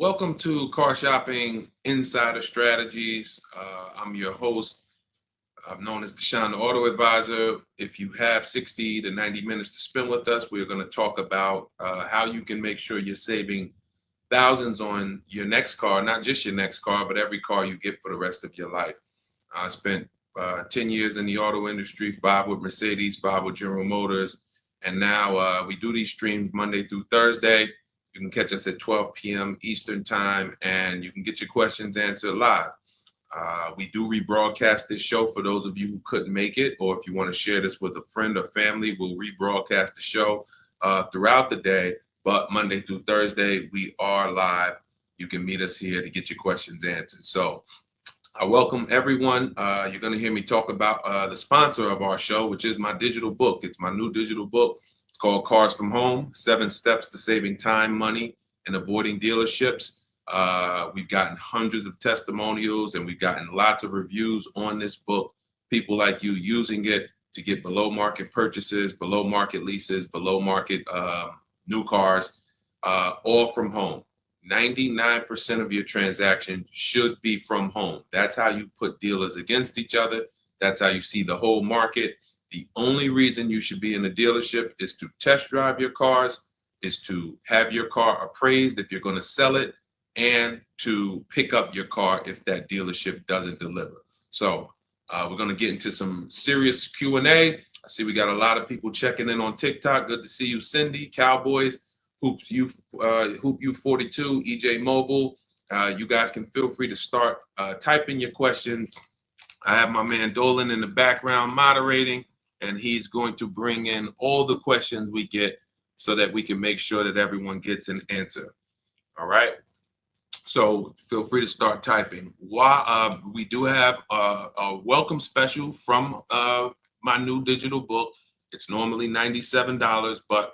Welcome to Car Shopping Insider Strategies. I'm your host. I'm known as Deshone the Auto Advisor. If you have 60 to 90 minutes to spend with us, we're going to talk about how you can make sure you're saving thousands on your next car, not just your next car, but every car you get for the rest of your life. I spent 10 years in the auto industry, 5 with Mercedes, 5 with General Motors, and now we do these streams Monday through Thursday. You can catch us at 12 p.m. Eastern time, and you can get your questions answered live. We do rebroadcast this show for those of you who couldn't make it, or if you want to share this with a friend or family, we'll rebroadcast the show throughout the day. But Monday through Thursday, we are live. You can meet us here to get your questions answered. So I welcome everyone. You're going to hear me talk about the sponsor of our show, which is my digital book. It's my new digital book. It's called Cars from Home, 7 Steps to Saving Time, Money, and Avoiding Dealerships. We've gotten hundreds of testimonials and we've gotten lots of reviews on this book. People like you using it to get below market purchases, below market leases, below market new cars, all from home. 99% of your transaction should be from home. That's how you put dealers against each other. That's how you see the whole market. The only reason you should be in a dealership is to test drive your cars, is to have your car appraised if you're going to sell it, and to pick up your car if that dealership doesn't deliver. So we're going to get into some serious Q&A. I see we got a lot of people checking in on TikTok. Good to see you, Cindy, Cowboys, Hoop U 42, EJ Mobile. You guys can feel free to start typing your questions. I have my man Dolan in the background moderating, and he's going to bring in all the questions we get so that we can make sure that everyone gets an answer. All right. So feel free to start typing. We do have a welcome special from my new digital book. It's normally $97, but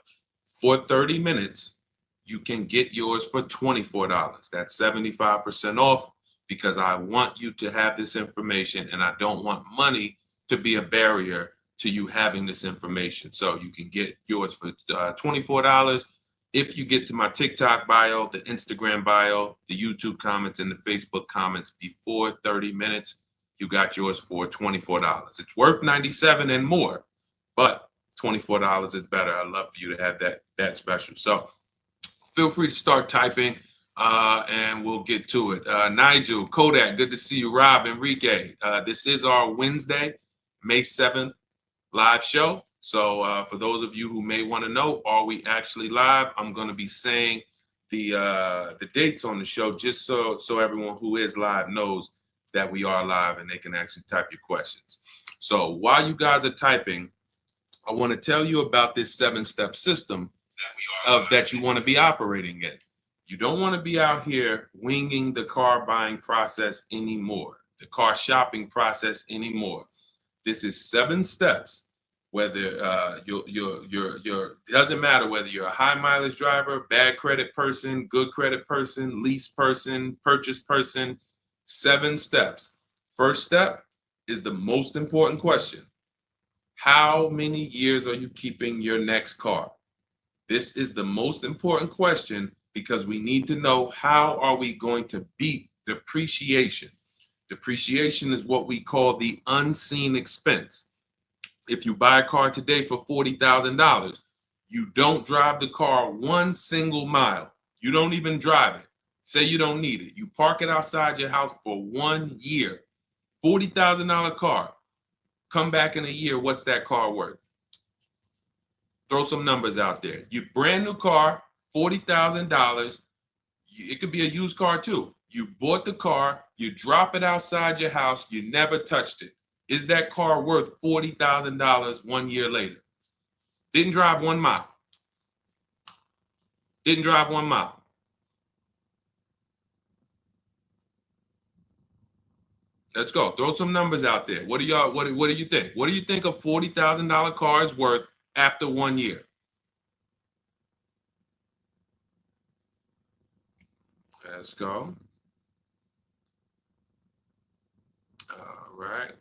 for 30 minutes, you can get yours for $24. That's 75% off, because I want you to have this information and I don't want money to be a barrier to you having this information. So you can get yours for $24. If you get to my TikTok bio, the Instagram bio, the YouTube comments, and the Facebook comments before 30 minutes, you got yours for $24. It's worth $97 and more, but $24 is better. I'd love for you to have that special. So feel free to start typing and we'll get to it. Nigel, Kodak, good to see you. Rob, Enrique, this is our Wednesday, May 7th live show. So for those of you who may want to know, are we actually live? I'm going to be saying the dates on the show just so everyone who is live knows that we are live and they can actually type your questions. So while you guys are typing, I want to tell you about this 7-step system that you want to be operating in. You don't want to be out here winging the car buying process anymore, the car shopping process anymore. This is 7 steps. Whether doesn't matter whether you're a high mileage driver, bad credit person, good credit person, lease person, purchase person. 7 steps. First step is the most important question. How many years are you keeping your next car? This is the most important question because we need to know how are we going to beat depreciation. Depreciation is what we call the unseen expense. If you buy a car today for $40,000, you don't drive the car 1 single mile. You don't even drive it. Say you don't need it. You park it outside your house for 1 year. $40,000 car. Come back in a year, what's that car worth? Throw some numbers out there. Your brand new car, $40,000. It could be a used car too. You bought the car, you drop it outside your house, you never touched it. Is that car worth $40,000 1 year later? Didn't drive 1 mile. Didn't drive 1 mile. Let's go. Throw some numbers out there. What do you think? What do you think a $40,000 car is worth after 1 year? Let's go. All right.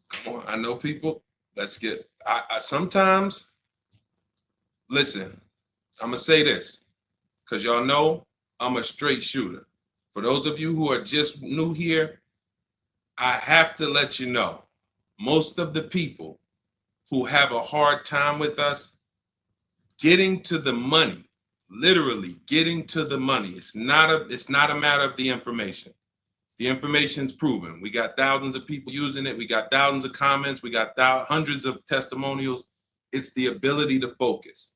Come on. I know people. Let's get. I sometimes listen. I'm gonna say this. because y'all know I'm a straight shooter. For those of you who are just new here, I have to let you know, most of the people who have a hard time with us getting to the money, literally getting to the money. It's not a matter of the information. The information's proven. We got thousands of people using it. We got thousands of comments. We got hundreds of testimonials. It's the ability to focus.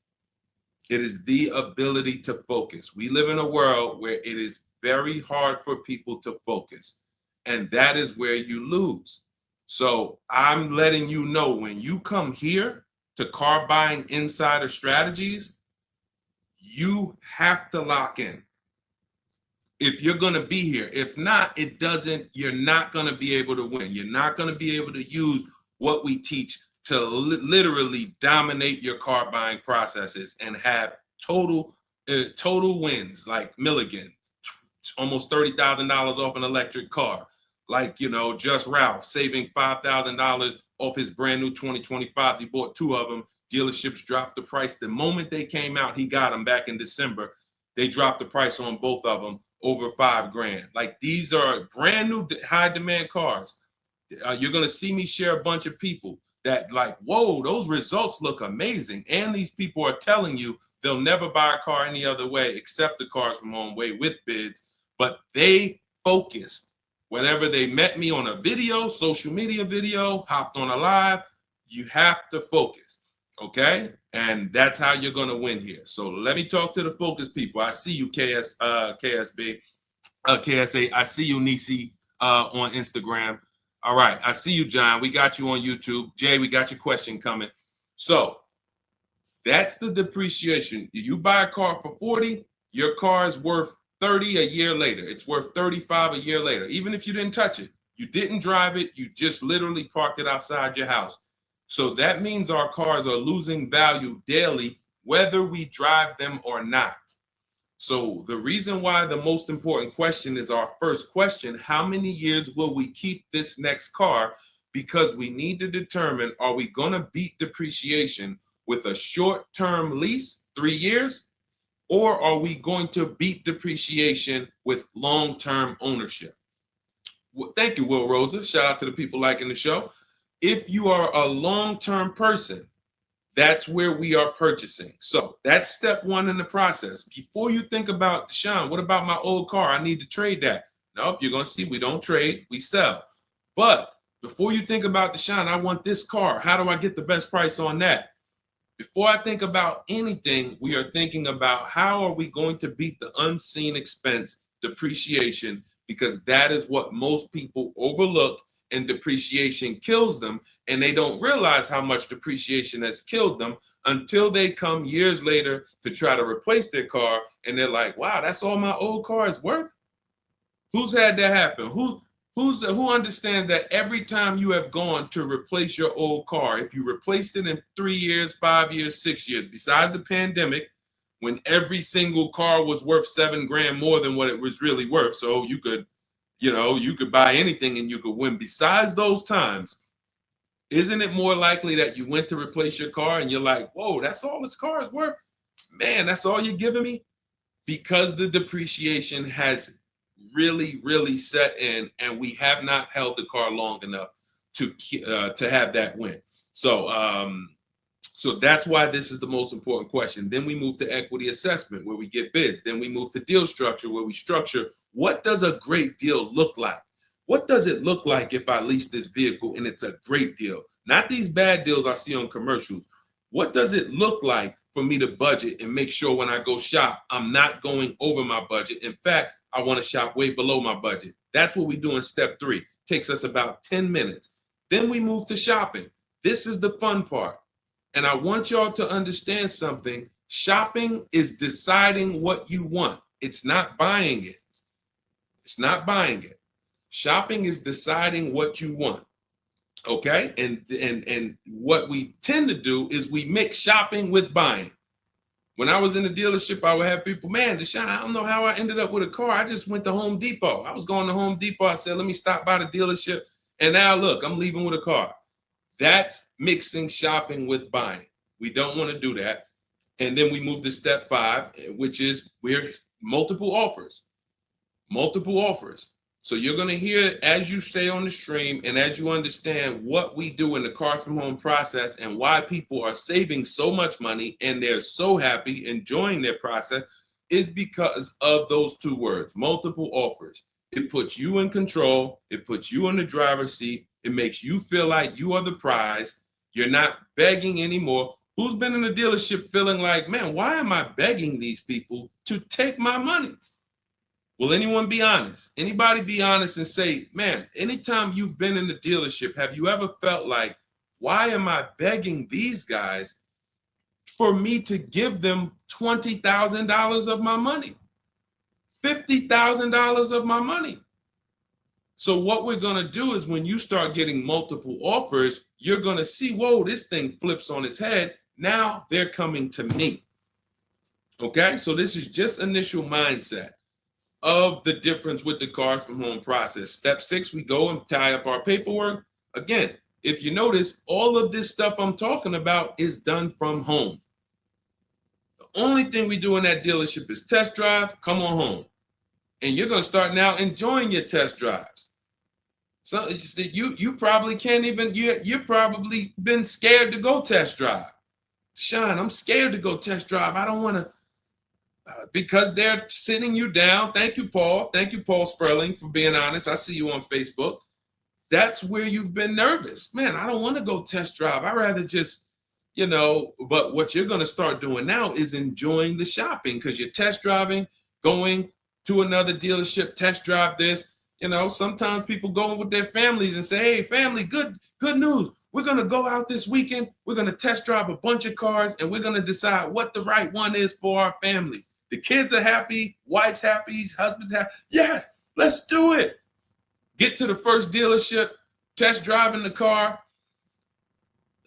It is the ability to focus. We live in a world where it is very hard for people to focus, and that is where you lose. So I'm letting you know, when you come here to Car Buying Insider Strategies, you have to lock in. If you're going to be here, if not, you're not going to be able to win. You're not going to be able to use what we teach to literally dominate your car buying processes and have total wins, like Milligan, almost $30,000 off an electric car. Like, Just Ralph saving $5,000 off his brand new 2025s. He bought 2 of them. Dealerships dropped the price. The moment they came out, he got them back in December. They dropped the price on both of them over $5,000. Like, these are brand new high demand cars. You're going to see me share a bunch of people that like, whoa, those results look amazing. And these people are telling you they'll never buy a car any other way except the Cars from Home way with bids. But they focused. Whenever they met me on a video, social media video, hopped on a live, you have to focus. Okay? And that's how you're going to win here. So let me talk to the focus people. I see you, KSA. I see you, Nisi, on Instagram. All right. I see you, John. We got you on YouTube. Jay, we got your question coming. So that's the depreciation. You buy a car for 40, your car is worth 30 a year later. It's worth 35 a year later. Even if you didn't touch it, you didn't drive it, you just literally parked it outside your house. So that means our cars are losing value daily, whether we drive them or not. So the reason why the most important question is our first question: how many years will we keep this next car? Because we need to determine, are we going to beat depreciation with a short-term lease, 3 years, or are we going to beat depreciation with long-term ownership? Well, thank you, Will Rosa. Shout out to the people liking the show. If you are a long-term person, that's where we are purchasing. So that's step 1 in the process. Before you think about, Deshaun, what about my old car? I need to trade that. Nope, you're going to see we don't trade, we sell. But before you think about, Deshaun, I want this car. How do I get the best price on that? Before I think about anything, we are thinking about how are we going to beat the unseen expense, depreciation, because that is what most people overlook, and depreciation kills them, and they don't realize how much depreciation has killed them until they come years later to try to replace their car, and they're like, wow, that's all my old car is worth? Who's had that happen? Who understands that every time you have gone to replace your old car, if you replaced it in 3 years, 5 years, 6 years, besides the pandemic, when every single car was worth $7,000 more than what it was really worth, so you could buy anything and you could win. Besides those times, isn't it more likely that you went to replace your car and you're like, whoa, that's all this car is worth? Man, that's all you're giving me? Because the depreciation has really, really set in, and we have not held the car long enough to have that win. So that's why this is the most important question. Then we move to equity assessment, where we get bids. Then we move to deal structure, where we structure, what does a great deal look like? What does it look like if I lease this vehicle and it's a great deal? Not these bad deals I see on commercials. What does it look like for me to budget and make sure when I go shop, I'm not going over my budget? In fact, I want to shop way below my budget. That's what we do in step 3. Takes us about 10 minutes. Then we move to shopping. This is the fun part. And I want y'all to understand something. Shopping is deciding what you want. It's not buying it. It's not buying it. Shopping is deciding what you want. Okay? And what we tend to do is we mix shopping with buying. When I was in the dealership, I would have people, man, Deshaun, I don't know how I ended up with a car. I just went to Home Depot. I was going to Home Depot. I said, let me stop by the dealership. And now look, I'm leaving with a car. That's mixing shopping with buying. We don't want to do that. And then we move to step 5, which is we're multiple offers. Multiple offers. So you're going to hear as you stay on the stream and as you understand what we do in the Cars from Home process and why people are saving so much money and they're so happy enjoying their process is because of those 2 words, multiple offers. It puts you in control. It puts you in the driver's seat. It makes you feel like you are the prize. You're not begging anymore. Who's been in a dealership feeling like, man, why am I begging these people to take my money? Will anyone be honest? Anybody be honest and say, man, anytime you've been in the dealership, have you ever felt like, why am I begging these guys for me to give them $20,000 of my money, $50,000 of my money? So what we're going to do is when you start getting multiple offers, you're going to see, whoa, this thing flips on its head. Now they're coming to me. Okay, so this is just initial mindset of the difference with the Cars from Home process. Step 6, we go and tie up our paperwork. Again, if you notice, all of this stuff I'm talking about is done from home. The only thing we do in that dealership is test drive, come on home. And you're going to start now enjoying your test drives. So you probably can't even, you're probably been scared to go test drive. Sean, I'm scared to go test drive. I don't want to, because they're sitting you down. Thank you, Paul. Thank you, Paul Sperling, for being honest. I see you on Facebook. That's where you've been nervous. Man, I don't want to go test drive. I'd rather just, but what you're going to start doing now is enjoying the shopping because you're test driving, going to another dealership, test drive this. Sometimes people go with their families and say, hey, family, good news. We're going to go out this weekend. We're going to test drive a bunch of cars and we're going to decide what the right one is for our family. The kids are happy, wife's happy, husband's happy. Yes, let's do it. Get to the first dealership, test driving the car.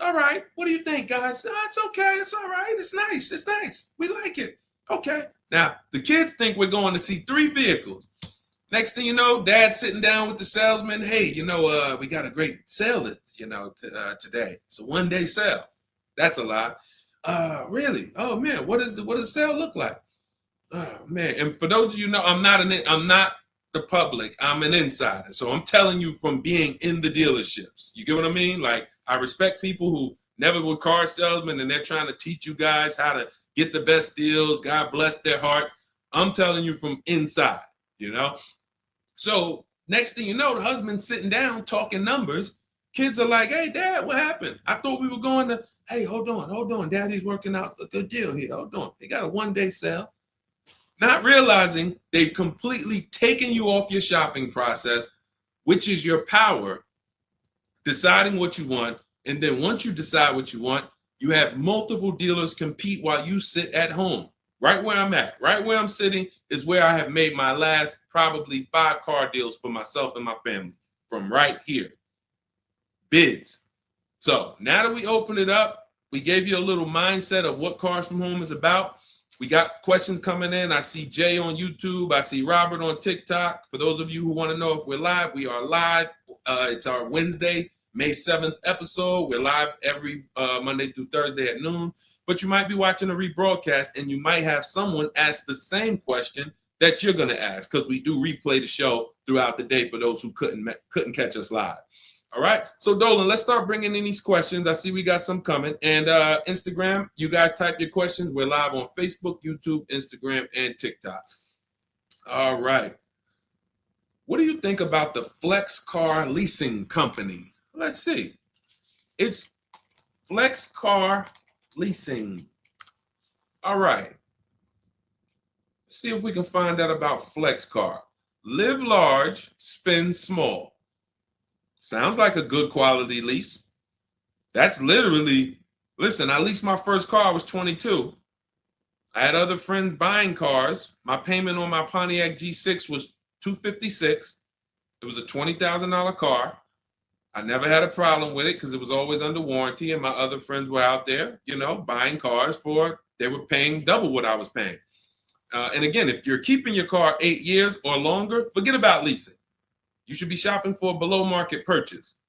All right, what do you think, guys? Oh, it's okay, it's all right, it's nice, we like it. Okay, now the kids think we're going to see 3 vehicles. Next thing you know, Dad's sitting down with the salesman. Hey, we got a great sale, today. It's a 1-day sale. That's a lie. Really? Oh man, what does the sale look like? Oh man, and for those of you who know, I'm not the public. I'm an insider, so I'm telling you from being in the dealerships. You get what I mean? Like I respect people who never were car salesmen, and they're trying to teach you guys how to get the best deals. God bless their hearts. I'm telling you from inside. So next thing you know, the husband's sitting down talking numbers. Kids are like, hey, Dad, what happened? I thought we were going to, hey, hold on. Daddy's working out a good deal here. Hold on. They got a 1-day sale. Not realizing they've completely taken you off your shopping process, which is your power, deciding what you want. And then once you decide what you want, you have multiple dealers compete while you sit at home. Right where I'm at, right where I'm sitting is where I have made my last probably 5 car deals for myself and my family from right here. Bids. So now that we open it up, we gave you a little mindset of what Cars from Home is about. We got questions coming in. I see Jay on YouTube. I see Robert on TikTok. For those of you who want to know if we're live, we are live. It's our Wednesday, May 7th episode. We're live every Monday through Thursday at noon. But you might be watching a rebroadcast and you might have someone ask the same question that you're going to ask because we do replay the show throughout the day for those who couldn't catch us live. All right. So Dolan, let's start bringing in these questions. I see we got some coming. And Instagram, you guys type your questions. We're live on Facebook, YouTube, Instagram, and TikTok. All right. What do you think about the Flex Car Leasing Company? Let's see. It's Flex Car Leasing. All right. Let's see if we can find out about Flex Car. Live large, spend small. Sounds like a good quality lease. That's literally, listen, I leased my first car, I was 22. I had other friends buying cars. My payment on my Pontiac G6 was $256. It was a $20,000 car. I never had a problem with it because it was always under warranty, and my other friends were out there, buying cars they were paying double what I was paying. And again, if you're keeping your car 8 years or longer, forget about leasing. You should be shopping for a below market purchase.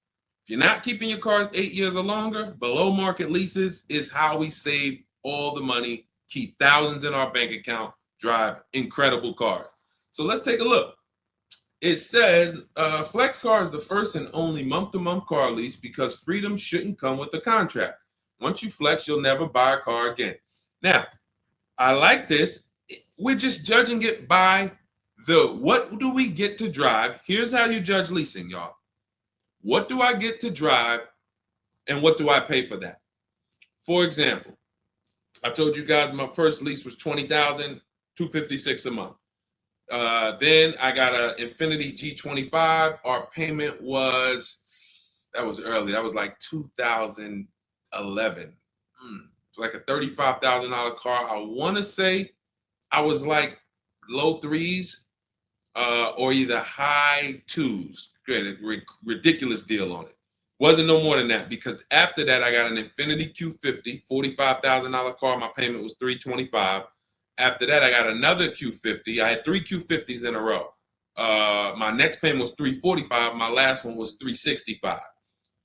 If you're not keeping your cars 8 years or longer, below market leases is how we save all the money keep thousands in our bank account, drive incredible cars. So let's take a look. It says Flex Car is the first and only month-to-month car lease because freedom shouldn't come with a contract. Once you flex, you'll never buy a car again. Now, I like this. We're just judging it by what do we get to drive? Here's how you judge leasing, y'all. What do I get to drive and what do I pay for that? For example, I told you guys my first lease was $20,256 a month. Then I got an Infiniti G25. Our payment that was early. That was like 2011. It's like a $35,000 car. I want to say I was like low threes or either high twos. Ridiculous deal on it. Wasn't no more than that because after that I got an Infiniti Q50, $45,000 car. My payment was $325. After that, I got another Q50. I had 3 Q50s in a row. My next payment was $345. My last one was $365.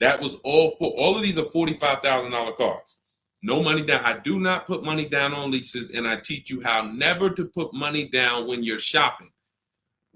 That was all of these are $45,000 cars. No money down. I do not put money down on leases, and I teach you how never to put money down when you're shopping.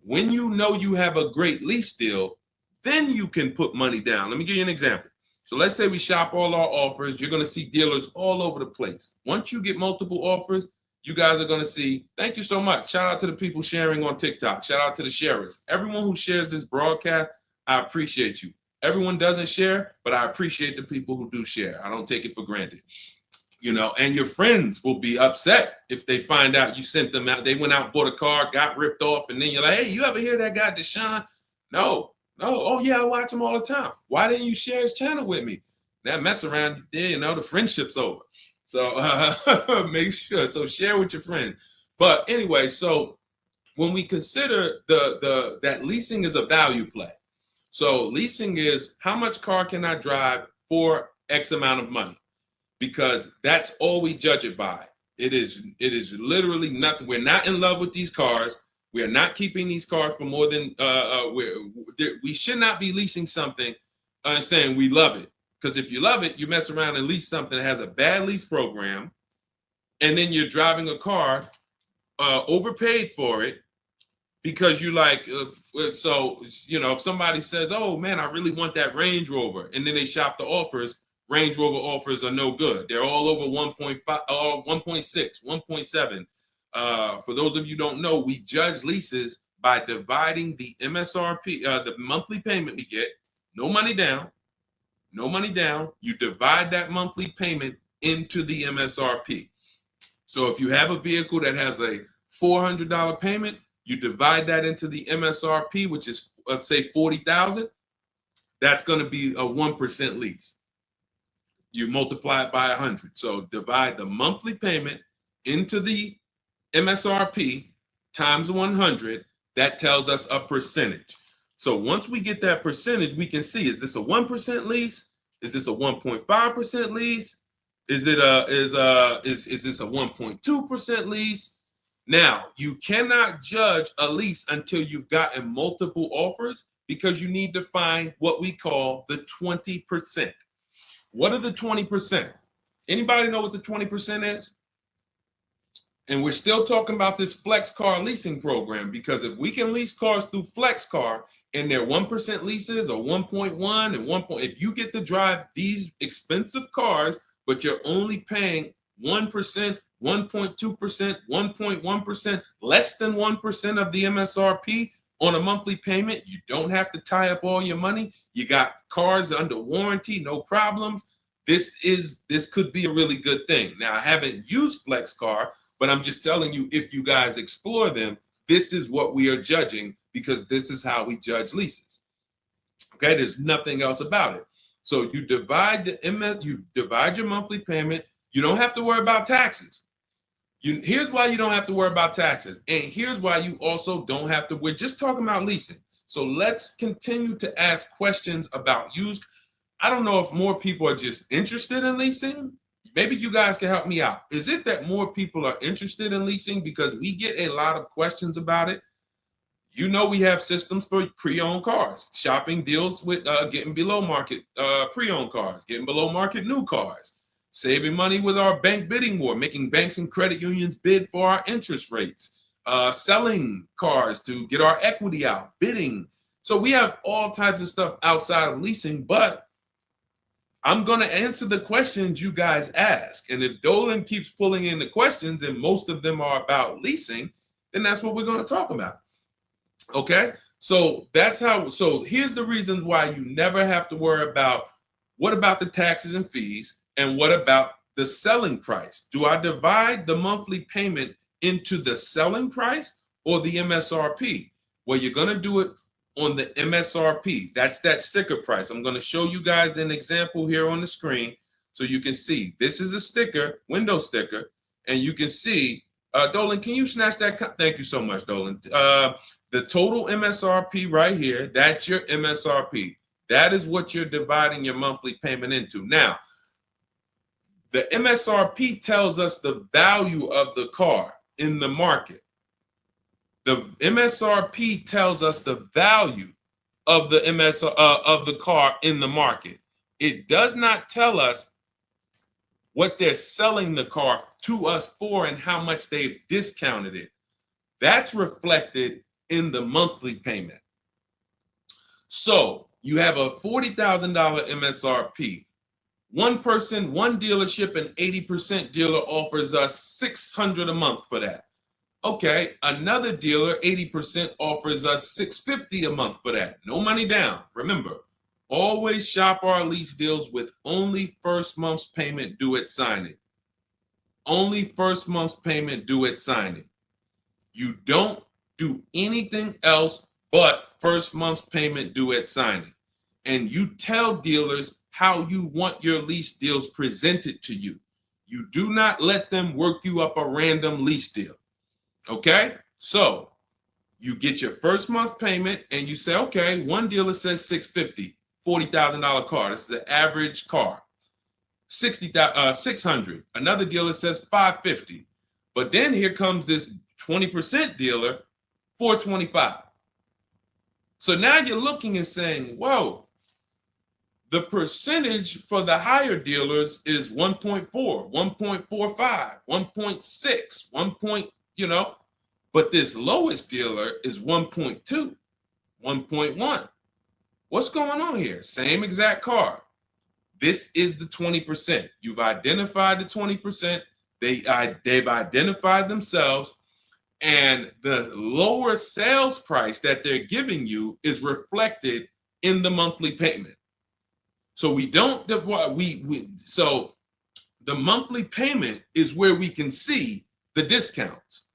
When you know you have a great lease deal, then you can put money down. Let me give you an example. So let's say we shop all our offers. You're going to see dealers all over the place. Once you get multiple offers, you guys are going to see, thank you so much. Shout out to the people sharing on TikTok. Shout out to the sharers. Everyone who shares this broadcast, I appreciate you. Everyone doesn't share, but I appreciate the people who do share. I don't take it for granted. You know, and your friends will be upset if they find out you sent them out. They went out, bought a car, got ripped off, and then you're like, hey, you ever hear that guy, Deshone? No. Oh, yeah, I watch him all the time. Why didn't you share his channel with me? That mess around there, you know, the friendship's over. So make sure. So share with your friends. But anyway, so when we consider that leasing is a value play. So leasing is how much car can I drive for X amount of money? Because that's all we judge it by. It is literally nothing. We're not in love with these cars. We are not keeping these cars for more than we should not be leasing something and saying we love it. Because if you love it, you mess around and lease something that has a bad lease program, and then you're driving a car overpaid for it because you like. So you know, if somebody says, "Oh man, I really want that Range Rover," and then they shop the offers, Range Rover offers are no good. They're all over 1.5, 1.6, 1.7. For those of you who don't know, we judge leases by dividing the MSRP, the monthly payment we get, no money down. No money down, you divide that monthly payment into the MSRP. So if you have a vehicle that has a $400 payment, you divide that into the MSRP, which is, let's say, $40,000. That's going to be a 1% lease. You multiply it by 100. So divide the monthly payment into the MSRP times 100. That tells us a percentage. So once we get that percentage, we can see, is this a 1% lease? Is this a 1.5% lease? Is this a 1.2% lease? Now, you cannot judge a lease until you've gotten multiple offers because you need to find what we call the 20%. What are the 20%? Anybody know what the 20% is? And we're still talking about this Flex Car leasing program because if we can lease cars through Flex Car and they're 1% leases or 1.1 and 1. If you get to drive these expensive cars, but you're only paying 1%, 1.2%, 1.1%, less than 1% of the MSRP on a monthly payment, you don't have to tie up all your money. You got cars under warranty, no problems. This could be a really good thing. Now, I haven't used Flex Car, but I'm just telling you, if you guys explore them, this is what we are judging because this is how we judge leases. Okay, there's nothing else about it. So you divide your monthly payment. You don't have to worry about taxes. Here's why you don't have to worry about taxes. And here's why you also don't have to. We're just talking about leasing. So let's continue to ask questions about used. I don't know if more people are just interested in leasing. Maybe you guys can help me out. Is it that more people are interested in leasing because we get a lot of questions about it? You know, we have systems for pre-owned cars. Shopping deals with getting below market pre-owned cars, getting below market new cars. saving money with our bank bidding war, making banks and credit unions bid for our interest rates, selling cars to get our equity out, bidding. So we have all types of stuff outside of leasing, but I'm going to answer the questions you guys ask. And if Dolan keeps pulling in the questions, and most of them are about leasing, then that's what we're going to talk about. Okay? So that's how, so here's the reasons why you never have to worry about what about the taxes and fees and what about the selling price? Do I divide the monthly payment into the selling price or the MSRP? Well, you're going to do it on the MSRP. That's that sticker price. I'm going to show you guys an example here on the screen so you can see. This is a sticker, window sticker, and you can see, Dolan, can you snatch that? Thank you so much, Dolan. The total MSRP right here, that's your MSRP. That is what you're dividing your monthly payment into. Now, the MSRP tells us the value of the car in the market. The MSRP tells us the value of the of the car in the market. It does not tell us what they're selling the car to us for and how much they've discounted it. That's reflected in the monthly payment. So you have a $40,000 MSRP. One person, one dealership, an 80% dealer offers us $600 a month for that. Okay, another dealer, 80% offers us $650 a month for that. No money down. Remember, always shop our lease deals with only first month's payment due at signing. Only first month's payment due at signing. You don't do anything else but first month's payment due at signing. And you tell dealers how you want your lease deals presented to you. You do not let them work you up a random lease deal. Okay, so you get your first month payment and you say, okay, one dealer says $650, $40,000 car. This is an average car. $600. Another dealer says $550. But then here comes this 20% dealer, $425. So now you're looking and saying, whoa, the percentage for the higher dealers is 1.4, 1.45, 1.6, 1. But this lowest dealer is 1.2, 1.1. What's going on here? Same exact car. This is the 20%. You've identified the 20%. They've identified themselves, and the lower sales price that they're giving you is reflected in the monthly payment. So so the monthly payment is where we can see the discounts,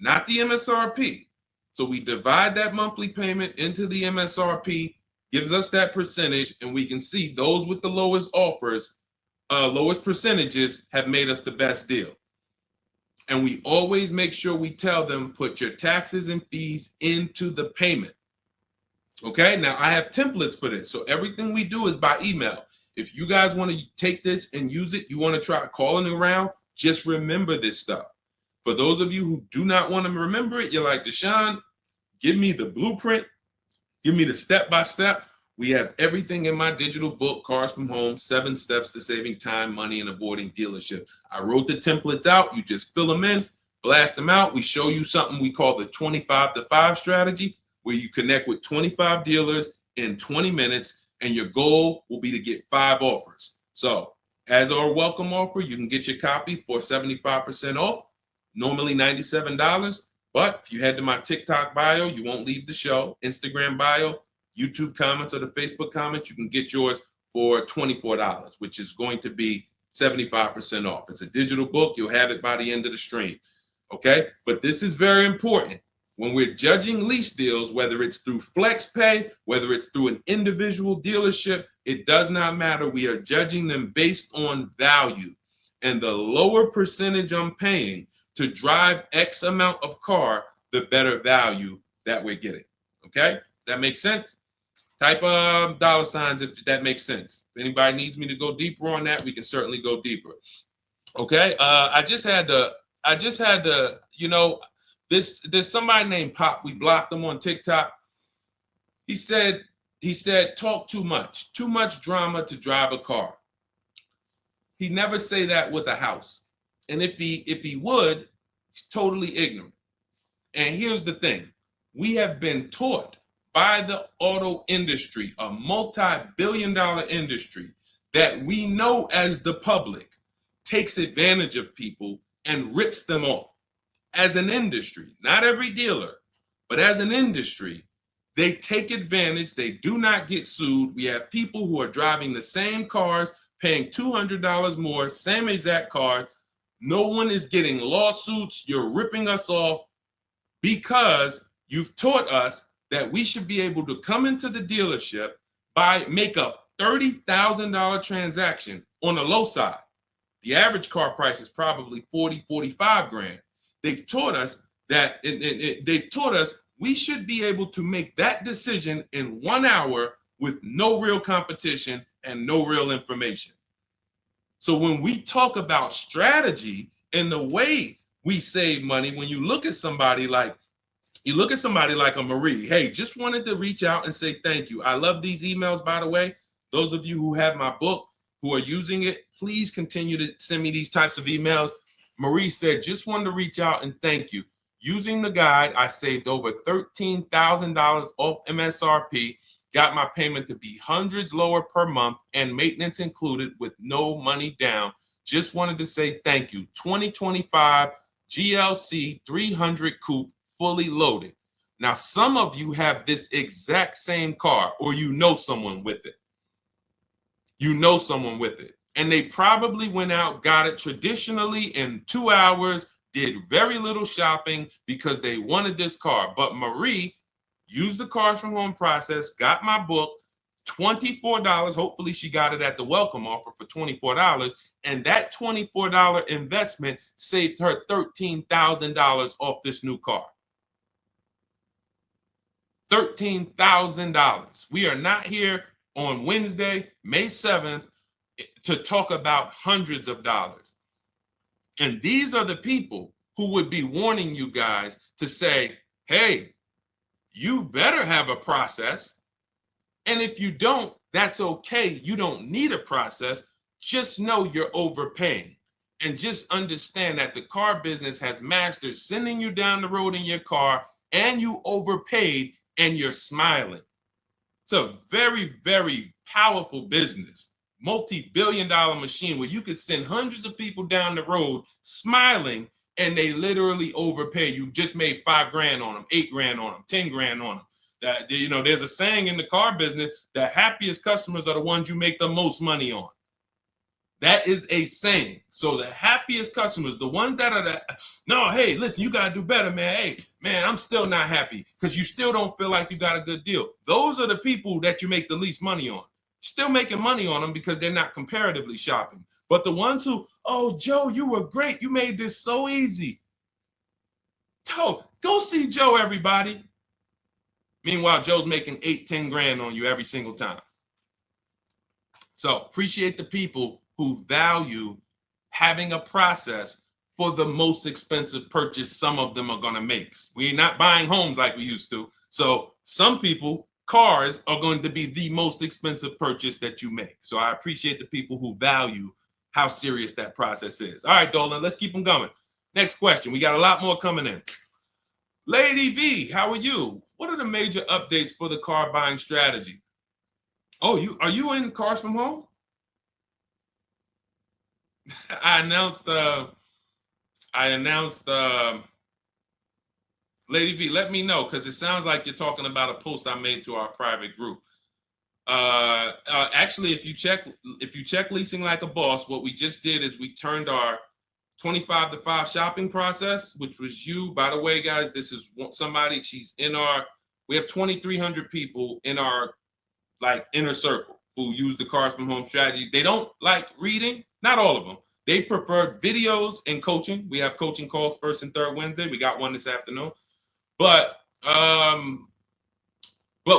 not the MSRP. So we divide that monthly payment into the MSRP, gives us that percentage, and we can see those with the lowest offers, lowest percentages have made us the best deal. And we always make sure we tell them, put your taxes and fees into the payment. Okay, now I have templates for this. So everything we do is by email. If you guys want to take this and use it, you want to try calling around, just remember this stuff. For those of you who do not want to remember it, you're like, Deshone, give me the blueprint, give me the step-by-step. We have everything in my digital book, Cars from Home, 7 Steps to Saving Time, Money, and Avoiding Dealership. I wrote the templates out. You just fill them in, blast them out. We show you something we call the 25-to-5 strategy, where you connect with 25 dealers in 20 minutes, and your goal will be to get 5 offers. So as our welcome offer, you can get your copy for 75% off, normally $97. But if you head to my TikTok bio, you won't leave the show, Instagram bio, YouTube comments, or the Facebook comments, you can get yours for $24, which is going to be 75% off. It's a digital book. You'll have it by the end of the stream. Okay? But this is very important. When we're judging lease deals, whether it's through FlexPay, whether it's through an individual dealership, it does not matter. We are judging them based on value. And the lower percentage I'm paying to drive X amount of car, the better value that we're getting. Okay? That makes sense? Type $signs if that makes sense. If anybody needs me to go deeper on that, we can certainly go deeper. Okay? I just had to, there's somebody named Pop. We blocked him on TikTok. He said, talk too much drama to drive a car. He never say that with a house. And if he would, he's totally ignorant. And here's the thing. We have been taught by the auto industry, a multi-billion-dollar industry, that we know as the public takes advantage of people and rips them off. As an industry, not every dealer, but as an industry, they take advantage. They do not get sued. We have people who are driving the same cars, paying $200 more, same exact car. No one is getting lawsuits. You're ripping us off because you've taught us that we should be able to come into the dealership, make a $30,000 transaction on the low side. The average car price is probably 40, 45 grand. They've taught us that they've taught us we should be able to make that decision in 1 hour with no real competition and no real information. So when we talk about strategy and the way we save money, when you look at somebody like a Marie, hey, just wanted to reach out and say thank you. I love these emails, by the way. Those of you who have my book, who are using it, please continue to send me these types of emails. Marie said, just wanted to reach out and thank you. Using the guide, I saved over $13,000 off MSRP, got my payment to be hundreds lower per month and maintenance included with no money down. Just wanted to say thank you. 2025 GLC 300 coupe, fully loaded. Now, some of you have this exact same car, or you know someone with it. You know someone with it. And they probably went out, got it traditionally in 2 hours, did very little shopping because they wanted this car. But Marie used the cars from home process, got my book, $24. Hopefully she got it at the welcome offer for $24. And that $24 investment saved her $13,000 off this new car. $13,000. We are not here on Wednesday, May 7th, to talk about hundreds of dollars. And these are the people who would be warning you guys to say, hey, you better have a process. And if you don't, that's okay. You don't need a process. Just know you're overpaying. And just understand that the car business has mastered sending you down the road in your car and you overpaid and you're smiling. It's a very, very powerful business, multi-billion-dollar machine where you could send hundreds of people down the road smiling and they literally overpay. You just made 5 grand on them, 8 grand on them, 10 grand on them. That, you know, there's a saying in the car business, the happiest customers are the ones you make the most money on. That is a saying. So the happiest customers, the ones that are no, hey, listen, you got to do better, man. Hey, man, I'm still not happy because you still don't feel like you got a good deal. Those are the people that you make the least money on. Still making money on them because they're not comparatively shopping. But the ones who, oh, Joe, you were great. You made this so easy. Go see Joe, everybody. Meanwhile, Joe's making 8, 10 grand on you every single time. So appreciate the people who value having a process for the most expensive purchase some of them are going to make. We're not buying homes like we used to. So some people, cars are going to be the most expensive purchase that you make. So I appreciate the people who value how serious that process is. All right, Dolan, let's keep them going. Next question. We got a lot more coming in. Lady V, how are you? What are the major updates for the car buying strategy? Oh, are you in Cars from Home? I announced Lady V, let me know, because it sounds like you're talking about a post I made to our private group. Actually, if you check Leasing Like a Boss, what we just did is we turned our 25 to 5 shopping process, which was you. By the way, guys, this is somebody, we have 2,300 people in our inner circle who use the Cars from Home strategy. They don't like reading, not all of them. They prefer videos and coaching. We have coaching calls first and third Wednesday. We got one this afternoon. But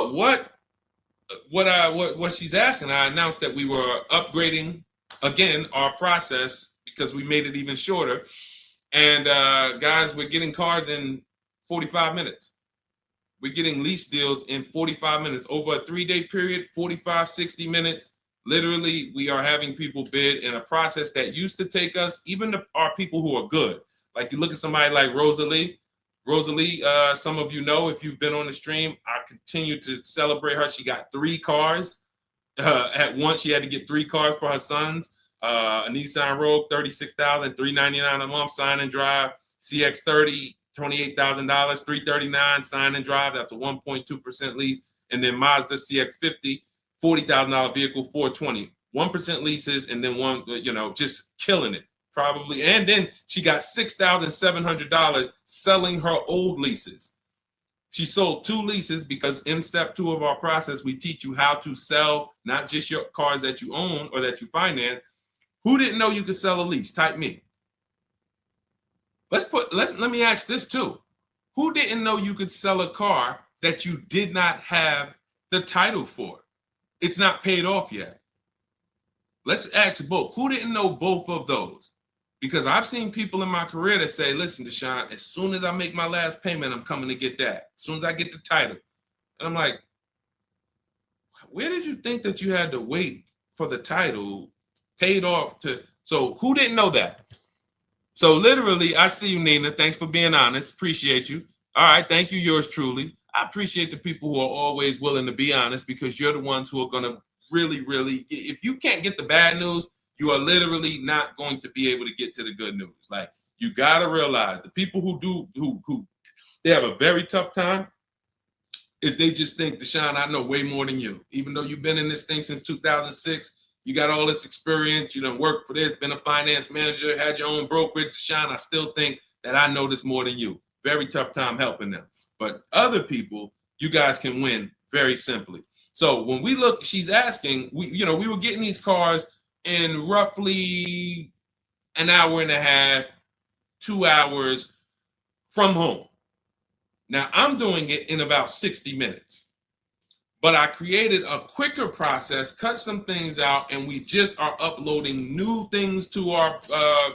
what she's asking, I announced that we were upgrading again our process because we made it even shorter. And guys, we're getting cars in 45 minutes. We're getting lease deals in 45 minutes over a 3-day period, 45, 60 minutes. Literally, we are having people bid in a process that used to take us, even our people who are good. Like you look at somebody like Rosalie. Rosalie, some of you know if you've been on the stream, I continue to celebrate her. She got 3 cars. At once, she had to get 3 cars for her sons. A Nissan Rogue, $36,399 a month, sign and drive. CX-30, $28,000, $339 sign and drive. That's a 1.2% lease. And then Mazda CX-50, $40,000 vehicle, $420. 1% leases, and then one, just killing it. Probably. And then she got $6,700 selling her old leases. She sold 2 leases because in step 2 of our process, we teach you how to sell not just your cars that you own or that you finance. Who didn't know you could sell a lease? Type me. Let me ask this too. Who didn't know you could sell a car that you did not have the title for? It's not paid off yet. Let's ask both. Who didn't know both of those? Because I've seen people in my career that say, listen, Deshone, as soon as I make my last payment, I'm coming to get that. As soon as I get the title. And I'm like, where did you think that you had to wait for the title paid off to? So who didn't know that? So literally, I see you, Nina. Thanks for being honest. Appreciate you. All right. Thank you, yours truly. I appreciate the people who are always willing to be honest, because you're the ones who are going to really, if you can't get the bad news, you are literally not going to be able to get to the good news. Like, you got to realize the people who they have a very tough time is they just think, Deshone, I know way more than you. Even though you've been in this thing since 2006, you got all this experience, you done worked for this, been a finance manager, had your own brokerage. Deshone, I still think that I know this more than you. Very tough time helping them. But other people, you guys can win very simply. So when we look, she's asking, we were getting these cars in roughly an hour and a half, 2 hours from home. Now I'm doing it in about 60 minutes, but I created a quicker process, cut some things out, and we just are uploading new things to our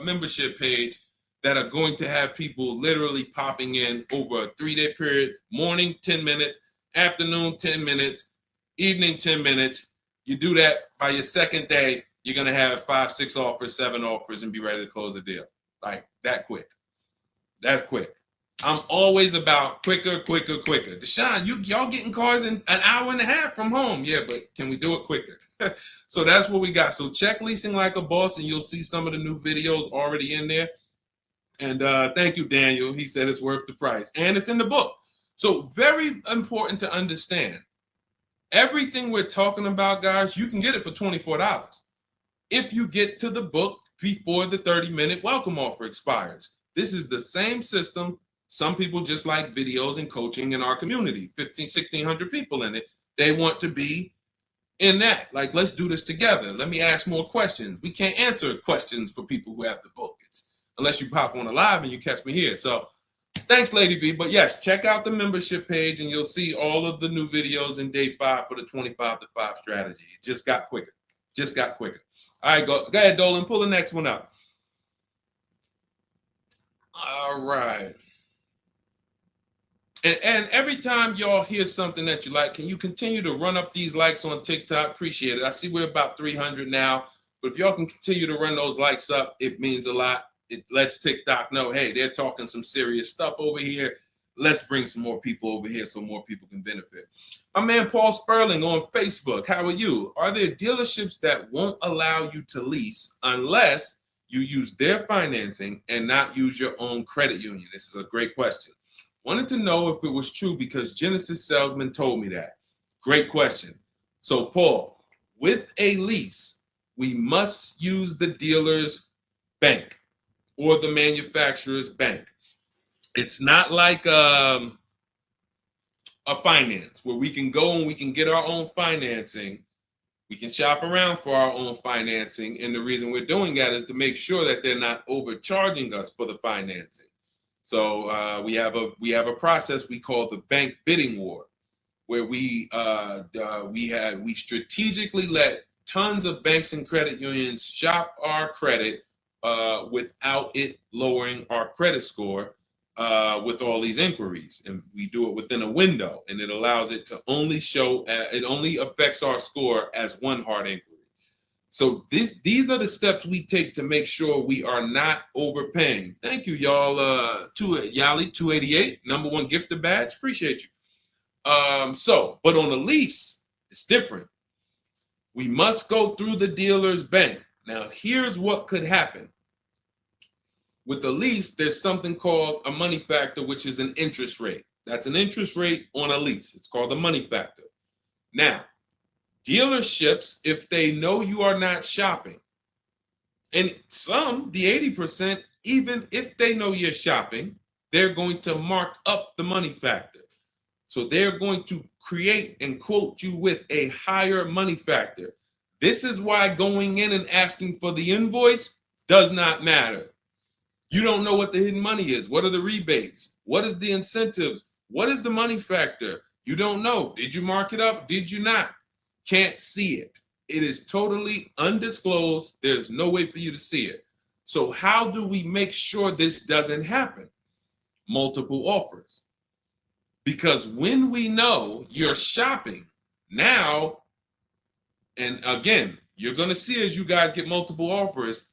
membership page that are going to have people literally popping in over a 3-day period. Morning, 10 minutes, afternoon, 10 minutes, evening, 10 minutes. You do that by your second day, you're going to have 5, 6 offers, 7 offers, and be ready to close the deal. Like that quick. That's quick. I'm always about quicker. Deshone, y'all getting cars in an hour and a half from home. Yeah, but can we do it quicker? So that's what we got. So check Leasing Like a Boss, and you'll see some of the new videos already in there. And thank you, Daniel. He said it's worth the price. And it's in the book. So very important to understand. Everything we're talking about, guys, you can get it for $24 if you get to the book before the 30-minute welcome offer expires. This is the same system. Some people just like videos and coaching in our community, 1,600 people in it. They want to be in that. Like, let's do this together. Let me ask more questions. We can't answer questions for people who have the book. Unless you pop on a live and you catch me here. So thanks, Lady V. But yes, check out the membership page and you'll see all of the new videos in day 5 for the 25 to 5 strategy. It just got quicker. All right, go ahead, Dolan. Pull the next one up. All right. And every time y'all hear something that you like, can you continue to run up these likes on TikTok? Appreciate it. I see we're about 300 now. But if y'all can continue to run those likes up, it means a lot. It lets TikTok know, hey, they're talking some serious stuff over here. Let's bring some more people over here so more people can benefit. My man Paul Sperling on Facebook. How are you? Are there dealerships that won't allow you to lease unless you use their financing and not use your own credit union? This is a great question. Wanted to know if it was true because Genesis Salesman told me that. Great question. So Paul, with a lease, we must use the dealer's bank or the manufacturer's bank. It's not like a finance where we can go and we can get our own financing. We can shop around for our own financing. And the reason we're doing that is to make sure that they're not overcharging us for the financing. So we have a process we call the bank bidding war, where we strategically let tons of banks and credit unions shop our credit without it lowering our credit score with all these inquiries. And we do it within a window, and it allows it to only show, it only affects our score as one hard inquiry. So these are the steps we take to make sure we are not overpaying. Thank you, y'all. Yali 288, #1 gifted badge. Appreciate you. But on a lease, it's different. We must go through the dealer's bank. Now, here's what could happen. With a lease, there's something called a money factor, which is an interest rate. That's an interest rate on a lease. It's called the money factor. Now, dealerships, if they know you are not shopping, and some, the 80%, even if they know you're shopping, they're going to mark up the money factor. So they're going to create and quote you with a higher money factor. This is why going in and asking for the invoice does not matter. You don't know what the hidden money is. What are the rebates? What is the incentives? What is the money factor? You don't know. Did you mark it up? Did you not? Can't see it. It is totally undisclosed. There's no way for you to see it. So how do we make sure this doesn't happen? Multiple offers. Because when we know you're shopping now, and again, you're going to see as you guys get multiple offers,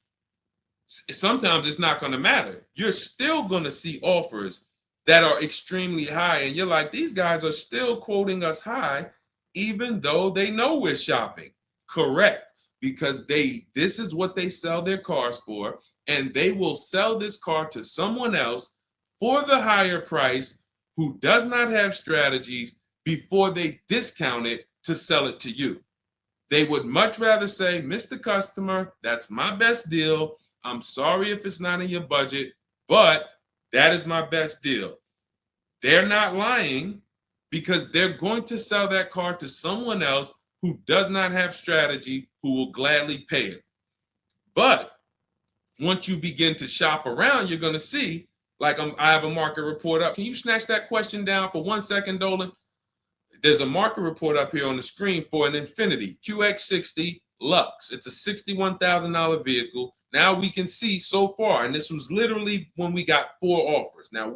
sometimes it's not going to matter. You're still going to see offers that are extremely high. And you're like, these guys are still quoting us high, even though they know we're shopping. Correct. Because this is what they sell their cars for. And they will sell this car to someone else for the higher price who does not have strategies before they discount it to sell it to you. They would much rather say, Mr. Customer, that's my best deal. I'm sorry if it's not in your budget, but that is my best deal. They're not lying because they're going to sell that car to someone else who does not have strategy, who will gladly pay it. But once you begin to shop around, you're going to see, like I have a market report up. Can you snatch that question down for 1 second, Dolan? There's a market report up here on the screen for an Infiniti QX60 Lux. It's a $61,000 vehicle. Now we can see so far, and this was literally when we got 4 offers. Now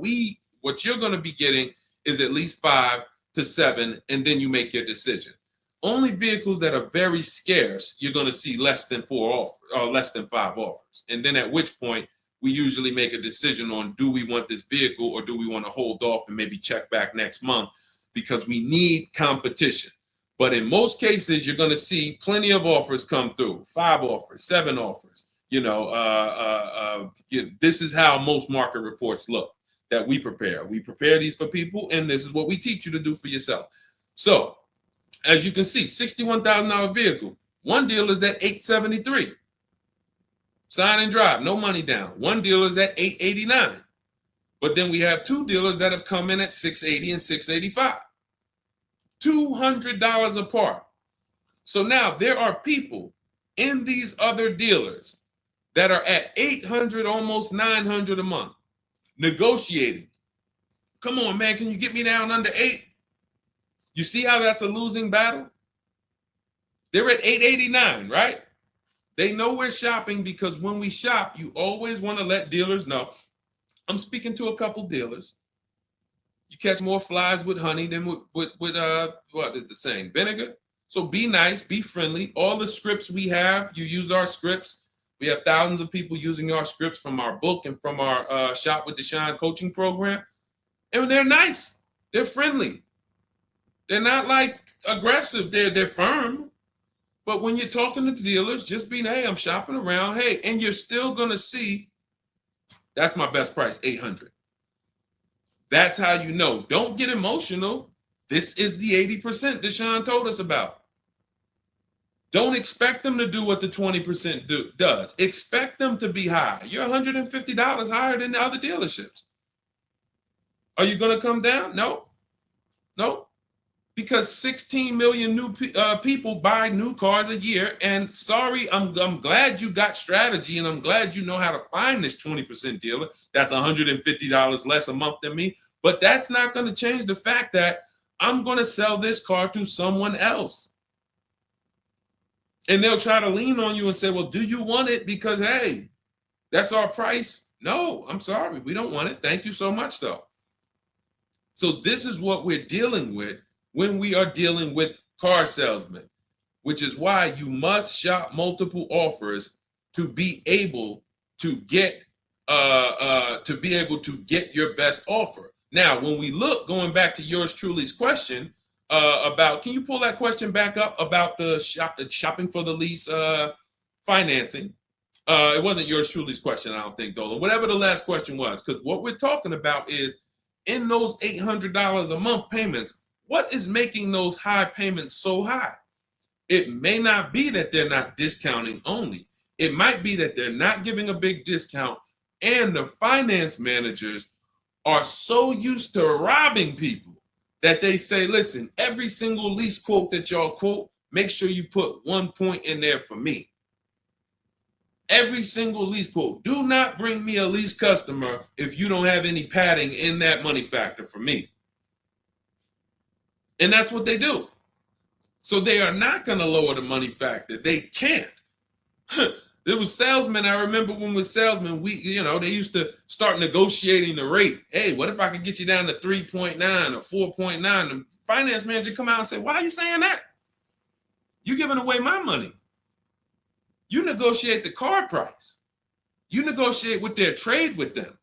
what you're going to be getting is at least 5 to 7, and then you make your decision. Only vehicles that are very scarce, you're going to see less than 4 offers or less than 5 offers. And then at which point we usually make a decision on, do we want this vehicle or do we want to hold off and maybe check back next month, because we need competition. But in most cases, you're going to see plenty of offers come through, 5 offers, 7 offers. This is how most market reports look that we prepare. We prepare these for people, and this is what we teach you to do for yourself. So, as you can see, $61,000 vehicle. One dealer is at $873. Sign and drive, no money down. One dealer is at $889. But then we have 2 dealers that have come in at $680 and $685. $200 apart. So now there are people in these other dealers that are at $800, almost $900 a month, negotiating. Come on, man, can you get me down under 8? You see how that's a losing battle? They're at $889, right? They know we're shopping, because when we shop, you always want to let dealers know. I'm speaking to a couple dealers. You catch more flies with honey than with what is the saying? Vinegar. So be nice, be friendly. All the scripts we have, you use our scripts. We have thousands of people using our scripts from our book and from our Shop with Deshone coaching program. And they're nice. They're friendly. They're not like aggressive. They're firm. But when you're talking to dealers, just be, hey, I'm shopping around. Hey, and you're still going to see, that's my best price, $800. That's how you know. Don't get emotional. This is the 80% Deshone told us about. Don't expect them to do what the 20% does. Expect them to be high. You're $150 higher than the other dealerships. Are you going to come down? No. Because 16 million new people buy new cars a year. And sorry, I'm glad you got strategy, and I'm glad you know how to find this 20% dealer that's $150 less a month than me. But that's not going to change the fact that I'm going to sell this car to someone else. And they'll try to lean on you and say, well, do you want it? Because, hey, that's our price. No, I'm sorry. We don't want it. Thank you so much, though. So this is what we're dealing with when we are dealing with car salesmen. which is why you must shop multiple offers to be able to get your best offer. Now, when we look, going back to yours truly's question about, can you pull that question back up about the shopping for the lease financing? It wasn't yours truly's question, I don't think, Dolan. Whatever the last question was, because what we're talking about is in those $800 a month payments, what is making those high payments so high? It may not be that they're not discounting only. It might be that they're not giving a big discount, and the finance managers are so used to robbing people that they say, listen, every single lease quote that y'all quote, make sure you put 1 point in there for me. Every single lease quote. Do not bring me a lease customer if you don't have any padding in that money factor for me. And that's what they do. So they are not going to lower the money factor. They can't. There was salesmen. I remember when we were salesmen, they used to start negotiating the rate. Hey, what if I could get you down to 3.9 or 4.9? The finance manager come out and say, why are you saying that? You're giving away my money. You negotiate the car price. You negotiate with their trade with them.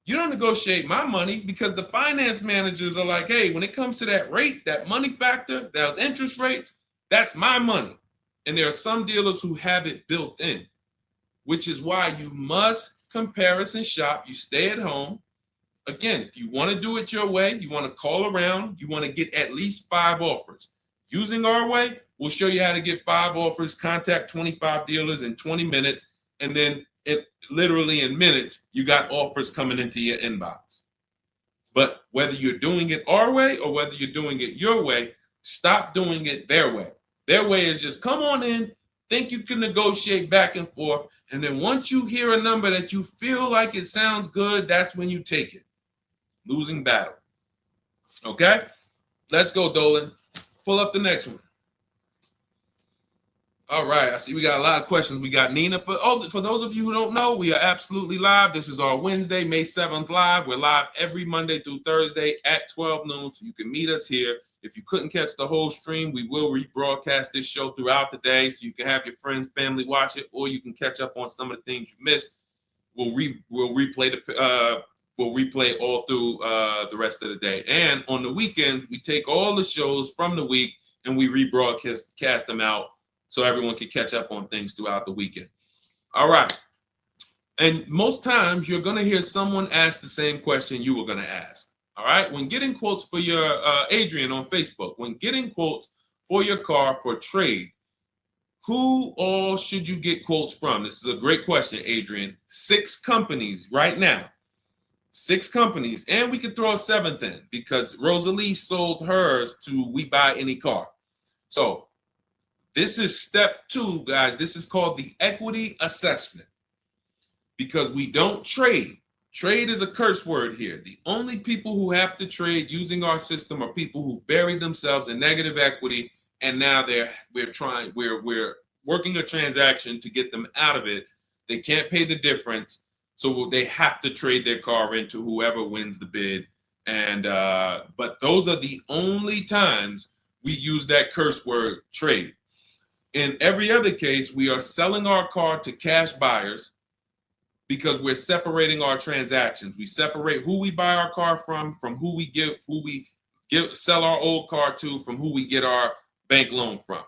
You don't negotiate my money, because the finance managers are like, hey, when it comes to that rate, that money factor, those interest rates, that's my money. And there are some dealers who have it built in, which is why you must comparison shop. You stay at home. Again, if you want to do it your way, you want to call around, you want to get at least 5 offers. Using our way, we'll show you how to get 5 offers, contact 25 dealers in 20 minutes, and then literally in minutes, you got offers coming into your inbox. But whether you're doing it our way or whether you're doing it your way, stop doing it their way. Their way is just come on in, think you can negotiate back and forth, and then once you hear a number that you feel like it sounds good, that's when you take it. Losing battle. Okay? Let's go, Dolan. Pull up the next one. All right, I see we got a lot of questions. We got Nina. For those of you who don't know, we are absolutely live. This is our Wednesday, May 7th live. We're live every Monday through Thursday at 12 noon, so you can meet us here. If you couldn't catch the whole stream, we will rebroadcast this show throughout the day, so you can have your friends, family watch it, or you can catch up on some of the things you missed. We'll replay all through the rest of the day. And on the weekends, we take all the shows from the week and we rebroadcast them out, so everyone can catch up on things throughout the weekend. All right. And most times you're going to hear someone ask the same question you were going to ask. All right. When getting quotes for your, Adrian on Facebook, when getting quotes for your car for trade, who all should you get quotes from? This is a great question, Adrian. 6 companies right now. 6 companies. And we could throw a 7th in because Rosalie sold hers to We Buy Any Car. So this is step 2, guys. This is called the equity assessment, because we don't trade. Trade is a curse word here. The only people who have to trade using our system are people who've buried themselves in negative equity, and now we're working a transaction to get them out of it. They can't pay the difference, so they have to trade their car into whoever wins the bid. And but those are the only times we use that curse word, trade. In every other case, we are selling our car to cash buyers because we're separating our transactions. We separate who we buy our car from who we sell our old car to, from who we get our bank loan from.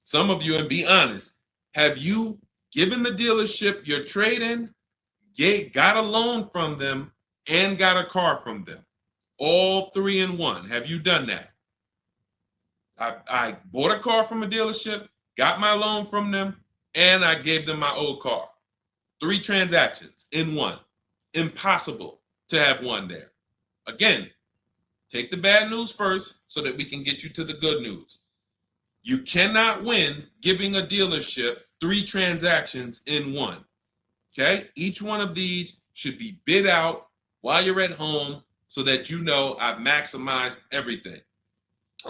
Some of you, and be honest, have you given the dealership your trade-in, got a loan from them, and got a car from them? All 3 in one. Have you done that? I bought a car from a dealership, got my loan from them, and I gave them my old car. 3 transactions in one. Impossible to have one there. Again, take the bad news first so that we can get you to the good news. You cannot win giving a dealership 3 transactions in one. Okay? Each one of these should be bid out while you're at home so that you know I've maximized everything.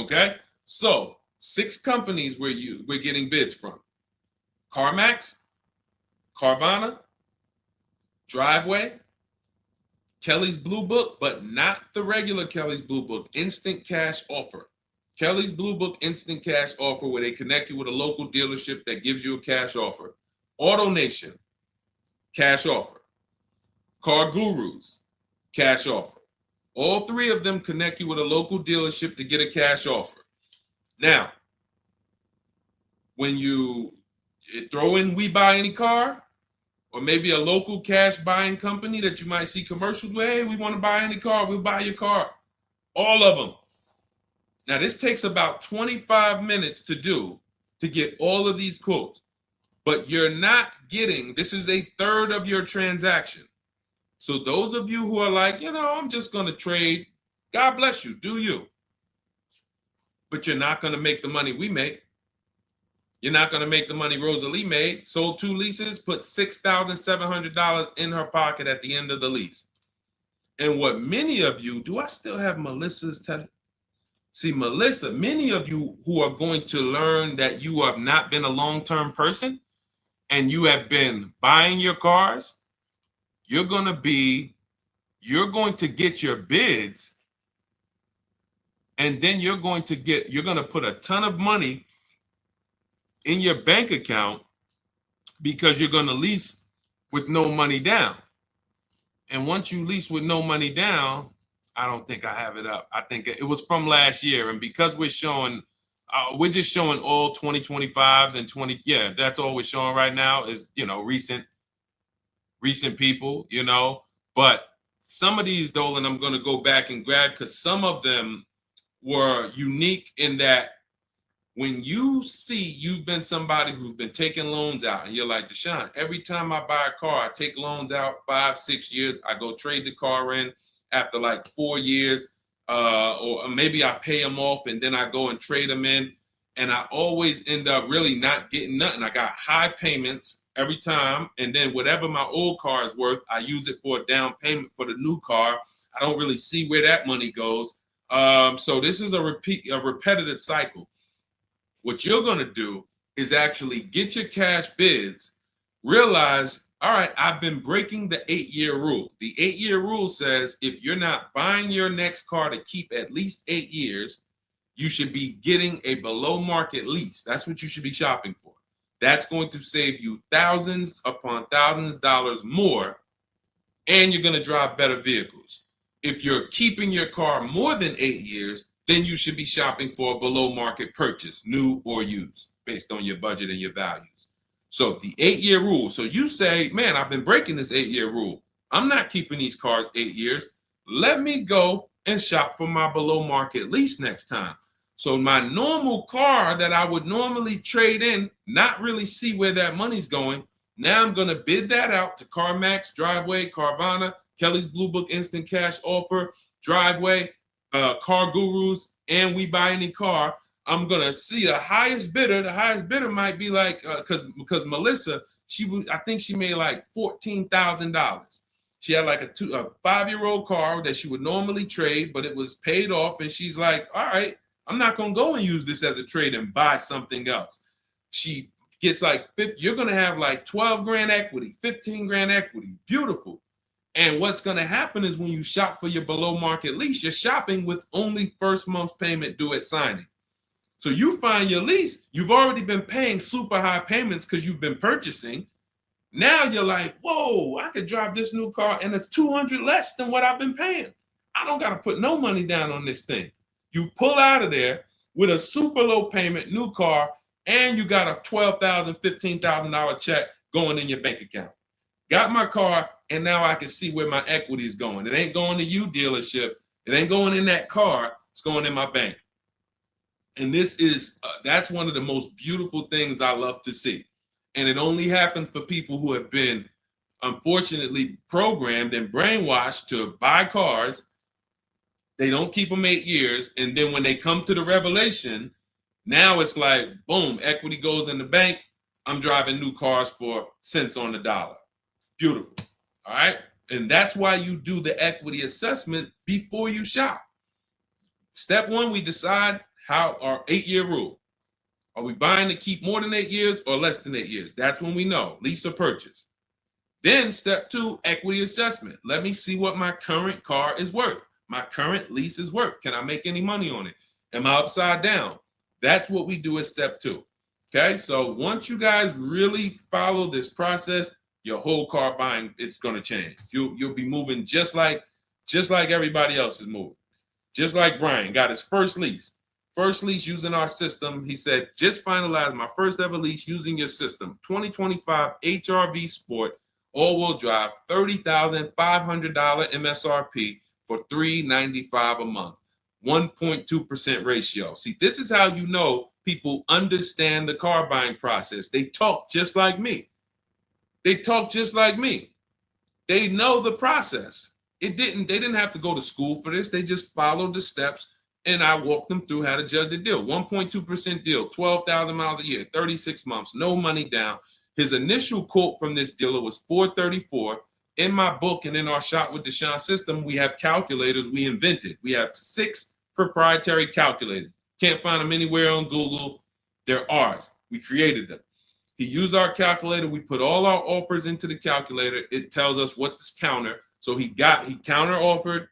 Okay? So 6 companies we're getting bids from: CarMax, Carvana, Driveway, Kelly's Blue Book, but not the regular Kelly's Blue Book, Instant Cash Offer. Kelly's Blue Book Instant Cash Offer, where they connect you with a local dealership that gives you a cash offer. Auto Nation, cash offer. Car Gurus, cash offer. All three of them connect you with a local dealership to get a cash offer. Now, when you throw in We Buy Any Car, or maybe a local cash buying company that you might see commercials with, hey, we want to buy any car, we'll buy your car. All of them. Now, this takes about 25 minutes to do to get all of these quotes, but you're not getting, this is a third of your transaction. So those of you who are like, I'm just going to trade, God bless you, do you. But you're not going to make the money we make. You're not going to make the money Rosalie made. Sold 2 leases, put $6,700 in her pocket at the end of the lease. And what many of you, do I still have Melissa's? See, Melissa, many of you who are going to learn that you have not been a long-term person and you have been buying your cars, you're going to get your bids, and then you're going to put a ton of money in your bank account because you're going to lease with no money down. And once you lease with no money down, I don't think I have it up. I think it was from last year. And because we're just showing all 2025s and 20. Yeah, that's all we're showing right now is, recent people, but some of these, Dolan, I'm going to go back and grab because some of them were unique in that when you see you've been somebody who's been taking loans out and you're like, Deshone, every time I buy a car, I take loans out 5-6 years. I go trade the car in after like 4 years, or maybe I pay them off and then I go and trade them in. And I always end up really not getting nothing. I got high payments every time. And then whatever my old car is worth, I use it for a down payment for the new car. I don't really see where that money goes. So this is a repetitive cycle. What you're going to do is actually get your cash bids, realize, all right, I've been breaking the 8-year rule. The 8-year rule says if you're not buying your next car to keep at least 8 years, you should be getting a below market lease. That's what you should be shopping for. That's going to save you thousands upon thousands of dollars more, and you're going to drive better vehicles. If you're keeping your car more than 8 years, then you should be shopping for a below market purchase, new or used, based on your budget and your values. So the 8-year rule. So you say, man, I've been breaking this 8-year rule. I'm not keeping these cars 8 years. Let me go and shop for my below market lease next time. So my normal car that I would normally trade in, not really see where that money's going. Now I'm going to bid that out to CarMax, Driveway, Carvana, Kelly's Blue Book Instant Cash Offer, Driveway, Car Gurus, and We Buy Any Car. I'm going to see the highest bidder. The highest bidder might be like, because Melissa, I think she made like $14,000. She had like a 5-year-old car that she would normally trade, but it was paid off. And she's like, all right, I'm not going to go and use this as a trade and buy something else. She gets like, you're going to have like 12 grand equity, 15 grand equity. Beautiful. And what's going to happen is when you shop for your below market lease, you're shopping with only first month's payment due at signing. So you find your lease, you've already been paying super high payments because you've been purchasing. Now you're like, whoa, I could drive this new car and it's $200 less than what I've been paying. I don't got to put no money down on this thing. You pull out of there with a super low payment, new car, and you got a $12,000, $15,000 check going in your bank account. Got my car, and now I can see where my equity is going. It ain't going to you, dealership. It ain't going in that car. It's going in my bank. And this is, that's one of the most beautiful things I love to see. And it only happens for people who have been, unfortunately, programmed and brainwashed to buy cars. They don't keep them 8 years. And then when they come to the revelation, now it's like, boom, equity goes in the bank. I'm driving new cars for cents on the dollar. Beautiful. All right. And that's why you do the equity assessment before you shop. Step one, we decide how our 8-year rule. Are we buying to keep more than 8 years or less than 8 years? That's when we know, lease or purchase. Then step two, equity assessment. Let me see what my current car is worth. My current lease is worth. Can I make any money on it? Am I upside down? That's what we do at step 2. Okay, so once you guys really follow this process, your whole car buying is going to change. You'll be moving just like everybody else is moving. Just like Brian got his first lease. First lease using our system. He said, just finalized my first ever lease using your system. 2025 HRV Sport, all-wheel drive, $30,500 MSRP for $395 a month. 1.2% ratio. See, this is how you know people understand the car buying process. They talk just like me. They talk just like me. They know the process. They didn't have to go to school for this. They just followed the steps, and I walked them through how to judge the deal. 1.2% deal, 12,000 miles a year, 36 months, no money down. His initial quote from this dealer was $434. In my book and in our Shop with Deshone system, we have calculators we invented. We have 6 proprietary calculators. Can't find them anywhere on Google. They're ours. We created them. He used our calculator. We put all our offers into the calculator. It tells us what to counter. So he counter offered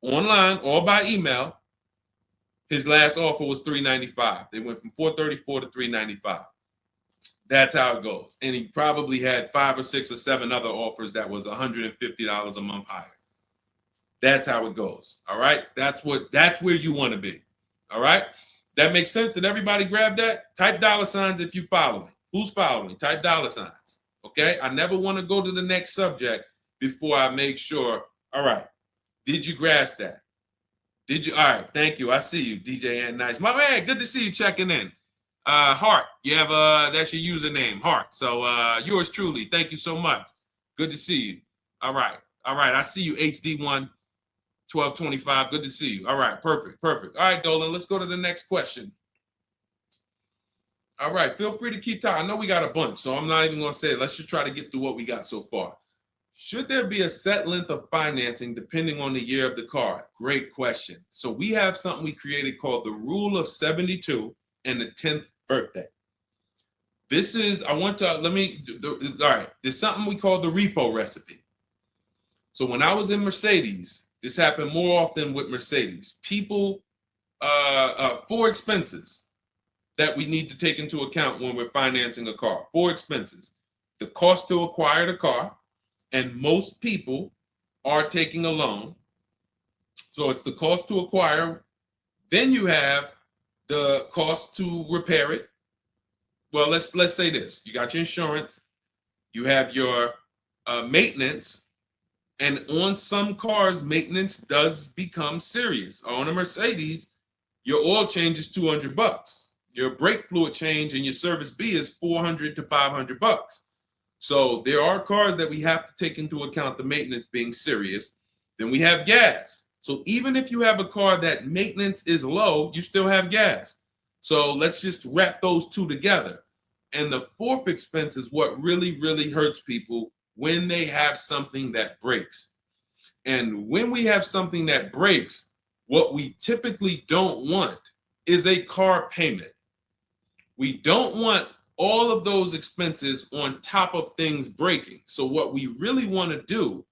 online or by email. His last offer was $395. They went from $434 to $395. That's how it goes. And he probably had 5 or 6 or 7 other offers that was $150 a month higher. That's how it goes. All right. That's where you want to be. All right. That makes sense. Did everybody grab that? Type $ if you follow me. Who's following? Type $. Okay. I never want to go to the next subject before I make sure. All right. Did you grasp that? Did you? All right. Thank you. I see you, DJ and Nice. My man, good to see you checking in. Hart, you have that's your username, Hart. So yours truly. Thank you so much. Good to see you. All right. I see you, HD1 1225. Good to see you. All right, perfect. All right, Dolan, let's go to the next question. All right, feel free to keep talking. I know we got a bunch, so I'm not even going to say it. Let's just try to get through what we got so far. Should there be a set length of financing depending on the year of the car? Great question. So we have something we created called the Rule of 72 and the 10th birthday. This is, all right, there's something we call the repo recipe. So when I was in Mercedes, this happened more often with Mercedes. People, 4 expenses that we need to take into account when we're financing a car. 4 expenses. The cost to acquire the car, and most people are taking a loan. So it's the cost to acquire. Then you have the cost to repair it. Well, let's say this. You got your insurance. You have your maintenance. And on some cars, maintenance does become serious. On a Mercedes, your oil change is $200. Your brake fluid change and your service B is $400 to $500. So there are cars that we have to take into account the maintenance being serious. Then we have gas. So even if you have a car that maintenance is low, you still have gas. So let's just wrap those 2 together. And the 4th expense is what really, really hurts people when they have something that breaks. And when we have something that breaks, what we typically don't want is a car payment. We don't want all of those expenses on top of things breaking. So what we really want to do,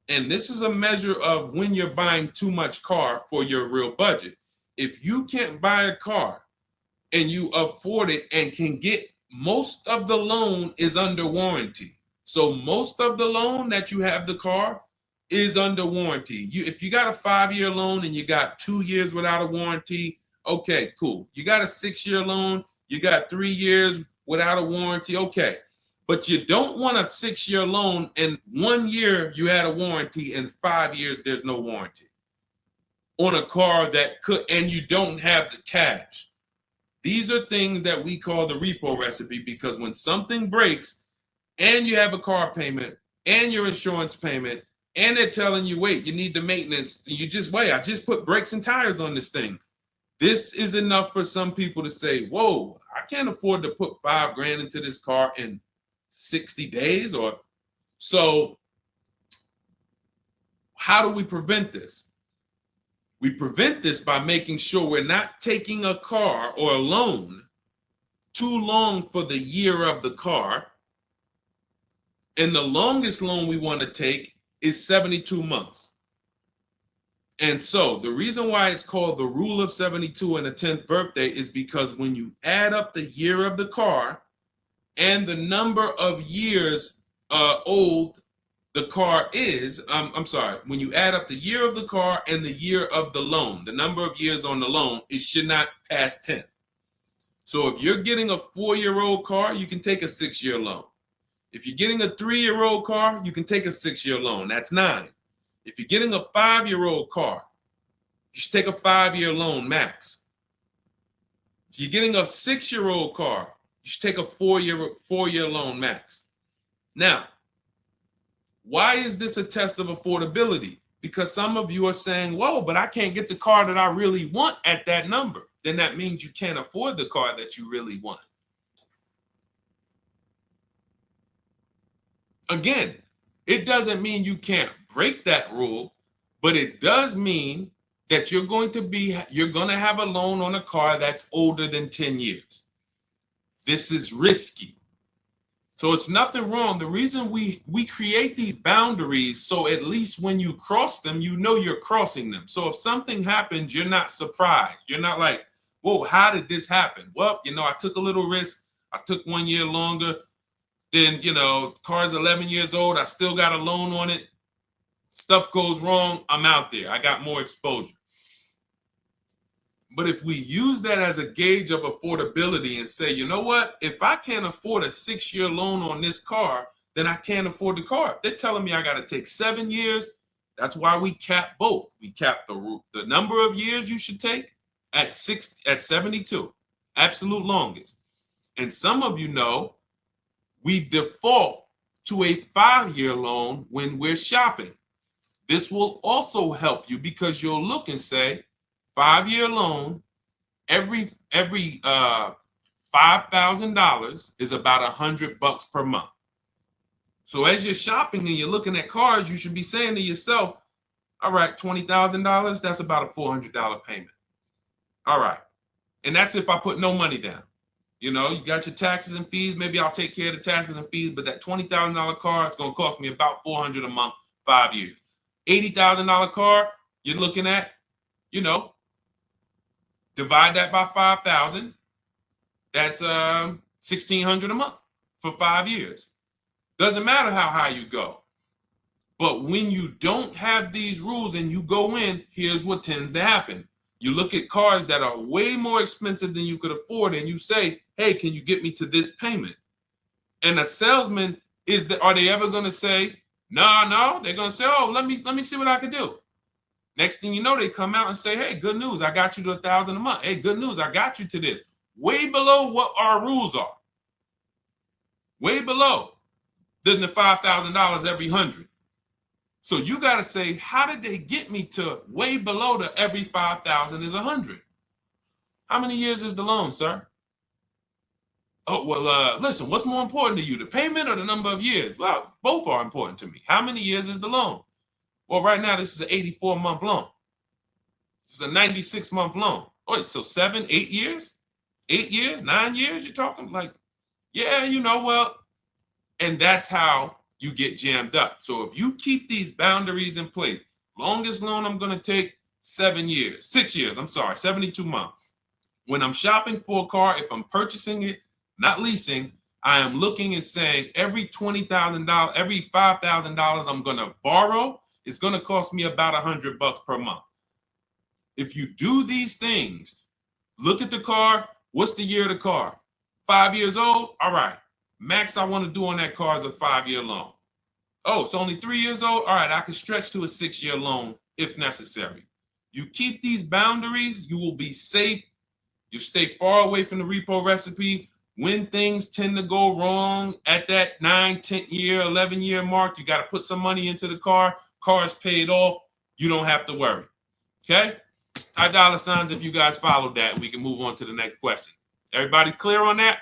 and this is a measure of when you're buying too much car for your real budget. If you can't buy a car and you afford it and can get, most of the loan is under warranty. So most of the loan that you have the car is under warranty. If you got a 5-year loan and you got 2 years without a warranty, okay, cool. You got a 6-year loan, you got 3 years without a warranty, okay. But you don't want a 6-year loan and 1 year you had a warranty and 5 years there's no warranty on a car that could, and you don't have the cash. These are things that we call the repo recipe, because when something breaks and you have a car payment and your insurance payment and they're telling you, wait, you need the maintenance, you just wait, I just put brakes and tires on this thing. This is enough for some people to say, whoa, I can't afford to put $5,000 into this car in 60 days. Or so how do we prevent this? We prevent this by making sure we're not taking a car or a loan too long for the year of the car. And the longest loan we want to take is 72 months. And so the reason why it's called the rule of 72 and the 10th birthday is because when you add up the year of the car and the number of years old the car is, I'm sorry, when you add up the year of the car and the year of the loan, the number of years on the loan, it should not pass 10. So if you're getting a 4-year-old car, you can take a 6-year loan. If you're getting a 3-year-old car, you can take a 6-year loan. That's 9. If you're getting a 5-year-old car, you should take a 5-year loan max. If you're getting a 6-year-old car, you should take a 4-year loan max. Now, why is this a test of affordability? Because some of you are saying, whoa, but I can't get the car that I really want at that number. Then that means you can't afford the car that you really want. Again, it doesn't mean you can't break that rule, but it does mean that you're going to have a loan on a car that's older than 10 years. This is risky. So it's nothing wrong. The reason we create these boundaries, so at least when you cross them, you know you're crossing them. So if something happens, you're not surprised. You're not like, whoa, how did this happen? Well, I took a little risk. I took 1 year longer. Then, the car's 11 years old. I still got a loan on it. Stuff goes wrong. I'm out there. I got more exposure. But if we use that as a gauge of affordability and say, you know what, if I can't afford a 6-year loan on this car, then I can't afford the car. If they're telling me I got to take 7 years, that's why we cap both. We cap the number of years you should take at 72, absolute longest. And some of you know we default to a 5-year loan when we're shopping. This will also help you because you'll look and say, 5-year loan, every $5,000 is about $100 per month. So as you're shopping and you're looking at cars, you should be saying to yourself, all right, $20,000, that's about a $400 payment. All right. And that's if I put no money down. You got your taxes and fees. Maybe I'll take care of the taxes and fees, but that $20,000 car is going to cost me about $400 a month, 5 years. $80,000 car, you're looking at, divide that by 5,000. That's $1,600 a month for 5 years. Doesn't matter how high you go. But when you don't have these rules and you go in, here's what tends to happen. You look at cars that are way more expensive than you could afford and you say, hey, can you get me to this payment? And a salesman, are they ever going to say, no, they're going to say, oh, let me see what I can do. Next thing you know, they come out and say, hey, good news, I got you to $1,000 a month. Hey, good news, I got you to this. Way below what our rules are. Way below than the $5,000 every 100. So you got to say, how did they get me to way below the every 5,000 is 100? How many years is the loan, sir? Oh, well, listen, what's more important to you, the payment or the number of years? Well, both are important to me. How many years is the loan? Well, right now, this is an 84-month loan. This is a 96-month loan. Wait, so 7, 8 years? 8 years, 9 years? You're talking like, yeah, well, and that's how you get jammed up. So if you keep these boundaries in place, longest loan I'm going to take 6 years, 72 months. When I'm shopping for a car, if I'm purchasing it, not leasing, I am looking and saying every $20,000, every $5,000 I'm going to borrow, it's going to cost me about $100 per month. If you do these things, look at the car. What's the year of the car? 5 years old? All right. Max I want to do on that car is a 5-year loan. Oh, it's only 3 years old? All right, I can stretch to a 6-year loan if necessary. You keep these boundaries, you will be safe. You stay far away from the repo recipe. When things tend to go wrong at that 9, 10 year, 11 year mark, you got to put some money into the car. Car is paid off. You don't have to worry. Okay? High dollar signs if you guys followed that. We can move on to the next question. Everybody clear on that?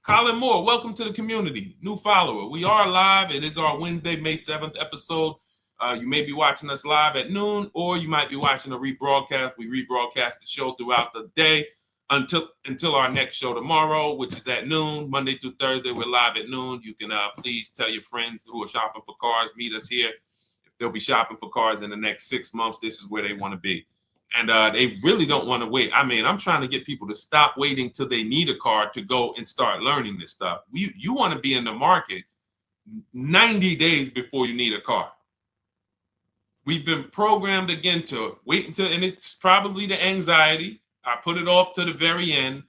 Colin Moore, welcome to the community. New follower. We are live. It is our Wednesday, May 7th episode. You may be watching us live at noon, or you might be watching a rebroadcast. We rebroadcast the show throughout the day until our next show tomorrow, which is at noon. Monday through Thursday, we're live at noon. You can please tell your friends who are shopping for cars, meet us here. If they'll be shopping for cars in the next 6 months. This is where they want to be. And they really don't want to wait. I mean, I'm trying to get people to stop waiting till they need a car to go and start learning this stuff. You want to be in the market 90 days before you need a car. We've been programmed again to wait until, and it's probably the anxiety. I put it off to the very end.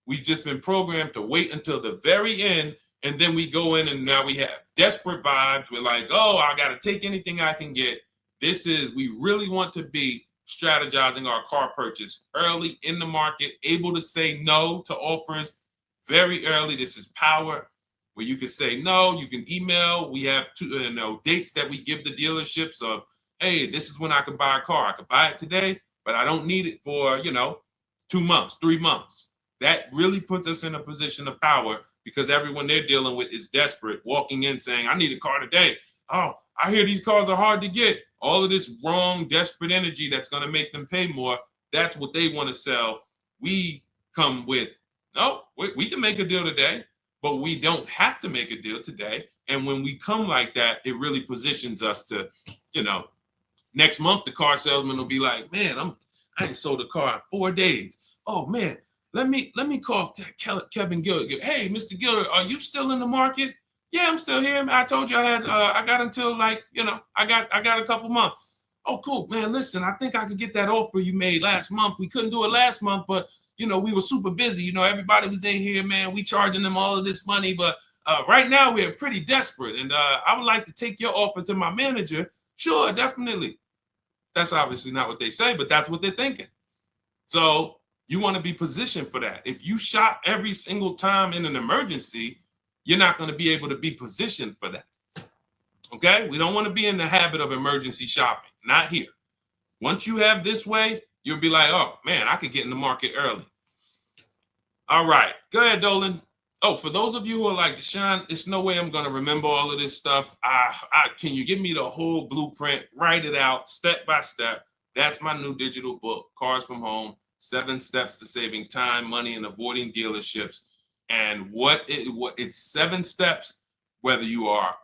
We've just been programmed to wait until the very end, and then we go in and now we have desperate vibes. We're like, oh, I got to take anything I can get. We really want to be strategizing our car purchase early in the market, able to say no to offers very early. This is power, where you can say no, you can email. We have dates that we give the dealerships of, hey, this is when I could buy a car. I could buy it today, but I don't need it for, 2 months, 3 months. That really puts us in a position of power, because everyone they're dealing with is desperate, walking in saying, I need a car today. Oh, I hear these cars are hard to get. All of this wrong, desperate energy that's going to make them pay more. That's what they want to sell. We come with, no, we can make a deal today, but we don't have to make a deal today. And when we come like that, it really positions us to, next month, the car salesman will be like, man, I ain't sold a car in 4 days. Oh man, let me call Kevin Gilder. Hey, Mr. Gilder, are you still in the market? Yeah, I'm still here. I told you I got until I got a couple months. Oh, cool, man. Listen, I think I could get that offer you made last month. We couldn't do it last month, but we were super busy. Everybody was in here, man. We charging them all of this money, but right now we're pretty desperate, and I would like to take your offer to my manager. Sure, definitely. That's obviously not what they say, but that's what they're thinking. So you want to be positioned for that. If you shop every single time in an emergency, you're not going to be able to be positioned for that. Okay? We don't want to be in the habit of emergency shopping. Not here. Once you have this way, you'll be like, oh, man, I could get in the market early. All right. Go ahead, Dolan. Oh, for those of you who are like, Deshone, there's no way I'm going to remember all of this stuff. Can you give me the whole blueprint? Write it out step by step. That's my new digital book, Cars from Home, 7 Steps to Saving Time, Money, and Avoiding Dealerships. And it's 7 steps, whether you are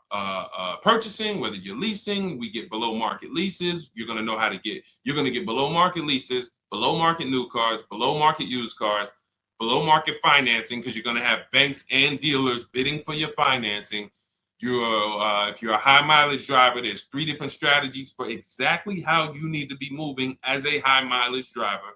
purchasing, whether you're leasing. We get below market leases. You're going to get below market leases, below market new cars, below market used cars, below market financing, because you're going to have banks and dealers bidding for your financing. If you're a high mileage driver, there's 3 different strategies for exactly how you need to be moving as a high mileage driver.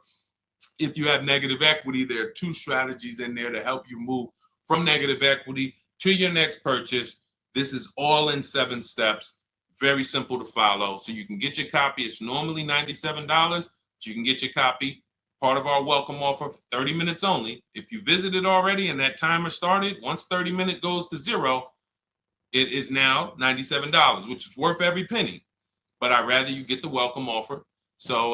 If you have negative equity, there are 2 strategies in there to help you move from negative equity to your next purchase. This is all in 7 steps. Very simple to follow. So you can get your copy. It's normally $97, but you can get your copy. Part of our welcome offer, 30 minutes only. If you visited already and that timer started, once 30 minutes goes to 0, it is now $97, which is worth every penny. But I'd rather you get the welcome offer. So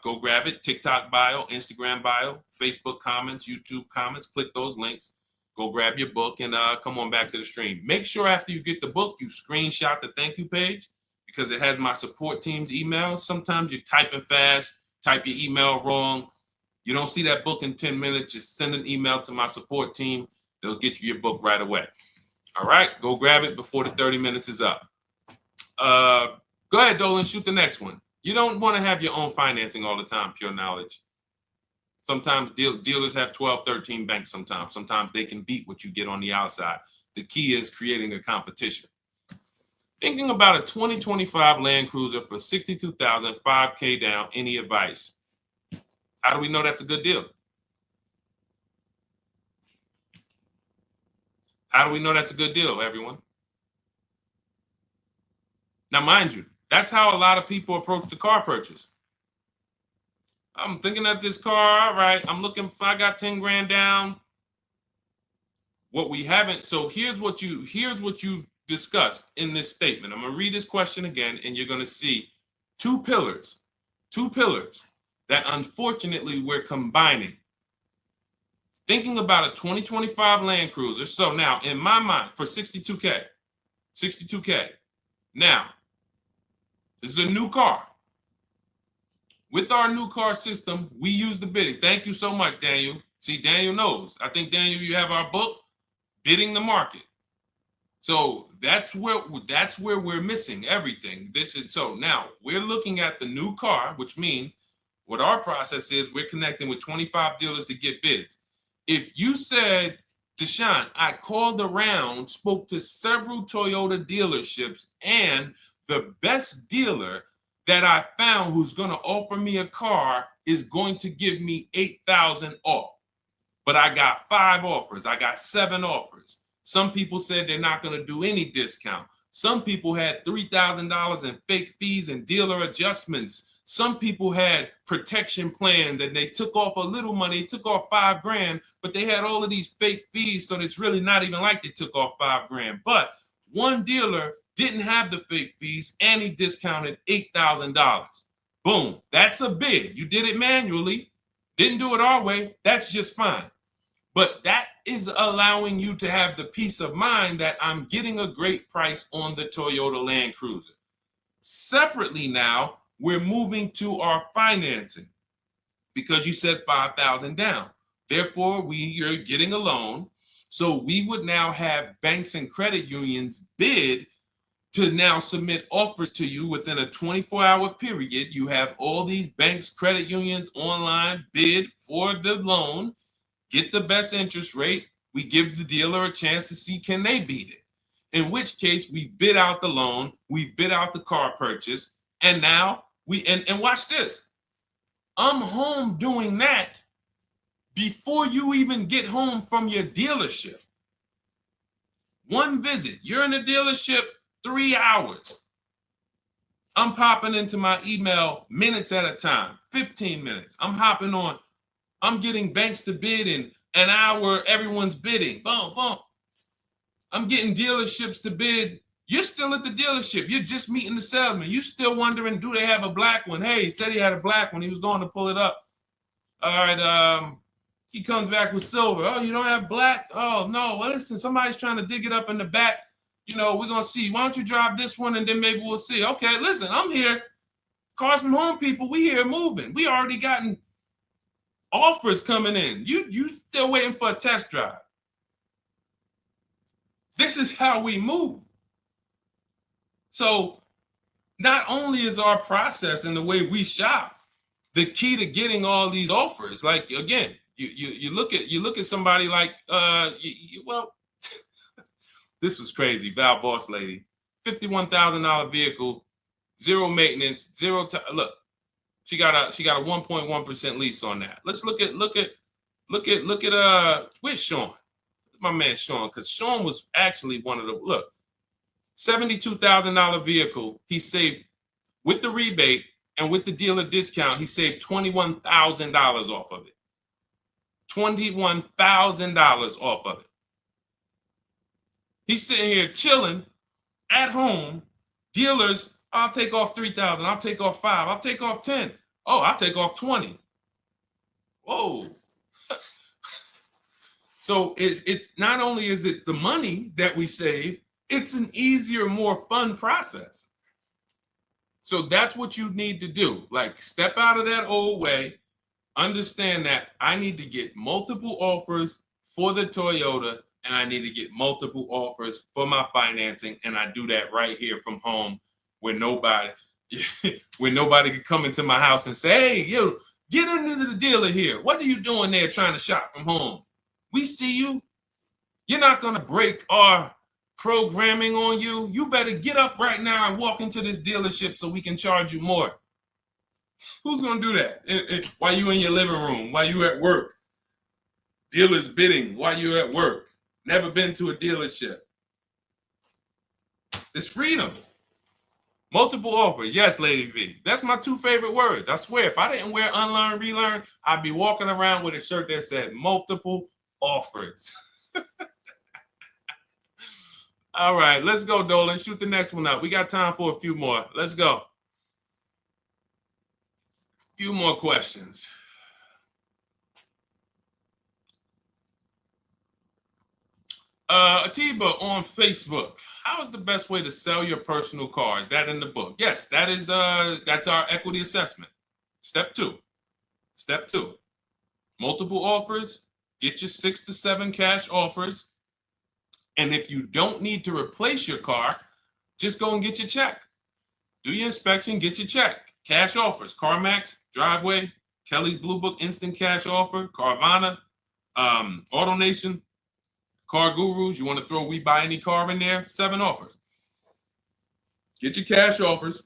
go grab it. TikTok bio, Instagram bio, Facebook comments, YouTube comments. Click those links. Go grab your book and come on back to the stream. Make sure after you get the book, you screenshot the thank you page, because it has my support team's email. Sometimes you're typing fast, type your email wrong. You don't see that book in 10 minutes, just send an email to my support team. They'll get you your book right away. All right, go grab it before the 30 minutes is up. Go ahead, Dolan, shoot the next one. You don't want to have your own financing all the time, pure knowledge. Sometimes dealers have 12, 13 banks sometimes. Sometimes they can beat what you get on the outside. The key is creating a competition. Thinking about a 2025 Land Cruiser for $62,000, $5K down, any advice? How do we know that's a good deal? How do we know that's a good deal, everyone? Now, mind you, that's how a lot of people approach the car purchase. I'm thinking of this car, all right, I'm looking for, I got 10 grand down. What we haven't, so here's what you discussed in this statement. I'm gonna read this question again, and you're gonna see two pillars that unfortunately we're combining. Thinking about a 2025 Land Cruiser. So now in my mind, for 62K. Now, this is a new car. With our new car system, we use the bidding. Thank you so much, Daniel. See, Daniel knows. I think, Daniel, you have our book, Bidding the Market. So that's where we're missing everything. So now we're looking at the new car, which means what our process is, we're connecting with 25 dealers to get bids. If you said, Deshone, I called around, spoke to several Toyota dealerships, and the best dealer that I found who's going to offer me a car is going to give me $8,000 off. But I got 5 offers. I got 7 offers. Some people said they're not going to do any discount. Some people had $3,000 in fake fees and dealer adjustments. Some people had protection plans and they took off a little money, took off $5,000, but they had all of these fake fees. So it's really not even like they took off $5,000. But one dealer didn't have the fake fees and he discounted $8,000. Boom. That's a bid. You did it manually. Didn't do it our way. That's just fine. But that is allowing you to have the peace of mind that I'm getting a great price on the Toyota Land Cruiser. Separately now, we're moving to our financing because you said $5,000 down. Therefore, you're getting a loan. So we would now have banks and credit unions bid to now submit offers to you within a 24-hour period. You have all these banks, credit unions online bid for the loan. Get the best interest rate. We give the dealer a chance to see can they beat it. In which case we bid out the loan, we bid out the car purchase, and now and watch this. I'm home doing that before you even get home from your dealership. One visit, you're in the dealership 3 hours. I'm popping into my email minutes at a time, 15 minutes. I'm hopping on. I'm getting banks to bid in an hour. Everyone's bidding. Boom, boom. I'm getting dealerships to bid. You're still at the dealership. You're just meeting the salesman. You're still wondering, do they have a black one? Hey, he said he had a black one. He was going to pull it up. All right. He comes back with silver. Oh, you don't have black? Oh, no. Well, listen, somebody's trying to dig it up in the back. We're going to see. Why don't you drive this one and then maybe we'll see. Okay, listen, I'm here. Cars from Home people, we here moving. We already gotten offers coming in. You still waiting for a test drive. This is how we move. So not only is our process and the way we shop the key to getting all these offers, like again, you look at somebody like this was crazy. Val Boss lady, $51,000 vehicle, zero maintenance, zero time. Look, she got a 1.1% lease on that. Let's look at where's Sean? My man Sean, because Sean was actually one of the $72,000 vehicle. He saved with the rebate and with the dealer discount. He saved $21,000 off of it. $21,000 off of it. He's sitting here chilling at home. Dealers, I'll take off 3,000. I'll take off 5. I'll take off 10. Oh, I'll take off 20. Whoa. So it's not only is it the money that we save, it's an easier, more fun process. So that's what you need to do. Like, step out of that old way. Understand that I need to get multiple offers for the Toyota, and I need to get multiple offers for my financing, and I do that right here from home, where nobody can come into my house and say, hey, you get into the dealer here. What are you doing there trying to shop from home? We see you. You're not going to break our programming on you. You better get up right now and walk into this dealership so we can charge you more. Who's going to do that? While you in your living room, while you at work? Dealers bidding while you're at work. Never been to a dealership. It's freedom. Multiple offers. Yes, Lady V. That's my 2 favorite words. I swear, if I didn't wear unlearn, relearn, I'd be walking around with a shirt that said multiple offers. All right, let's go, Dolan. Shoot the next one up. We got time for a few more. Let's go. Few more questions. Atiba on Facebook. How is the best way to sell your personal car? Is that in the book? Yes, that is. That's our equity assessment. Step 2. Step 2. Multiple offers. Get your 6 to 7 cash offers, And if you don't need to replace your car, just go and get your check. Do your inspection, get your check. Cash offers, CarMax, Driveway, Kelly's Blue Book Instant Cash Offer, Carvana, AutoNation, Car Gurus. You want to throw We Buy Any Car in there? 7 offers. Get your cash offers.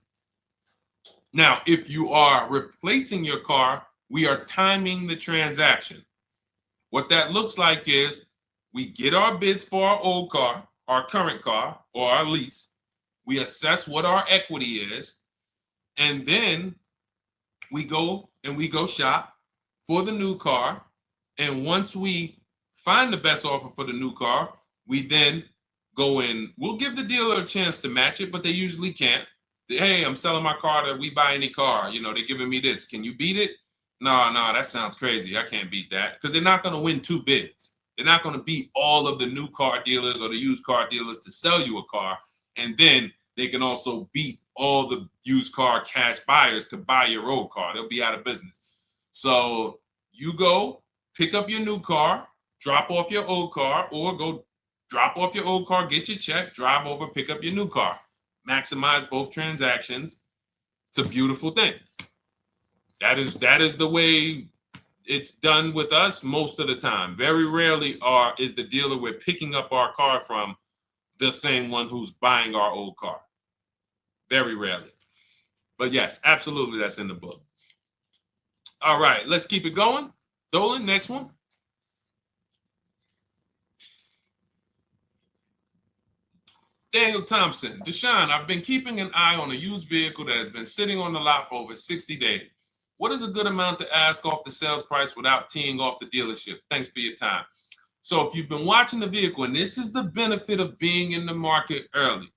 Now, if you are replacing your car, we are timing the transaction. What that looks like is we get our bids for our old car, our current car, or our lease. We assess what our equity is, and then we go shop for the new car. And once we find the best offer for the new car, we then go in. We'll give the dealer a chance to match it, but they usually can't. Hey, I'm selling my car to We Buy Any Car. You know, they're giving me this. Can you beat it? No, that sounds crazy. I can't beat that, because they're not going to win 2 bids. They're not going to beat all of the new car dealers or the used car dealers to sell you a car. And then they can also beat all the used car cash buyers to buy your old car. They'll be out of business. So you go pick up your new car, drop off your old car, or go drop off your old car, get your check, drive over, pick up your new car. Maximize both transactions. It's a beautiful thing. That is the way it's done with us most of the time. Very rarely is the dealer we're picking up our car from the same one who's buying our old car. Very rarely. But yes, absolutely, that's in the book. All right, let's keep it going. Dolan, next one. Daniel Thompson, Deshone, I've been keeping an eye on a used vehicle that has been sitting on the lot for over 60 days. What is a good amount to ask off the sales price without teeing off the dealership? Thanks for your time. So if you've been watching the vehicle, and this is the benefit of being in the market early,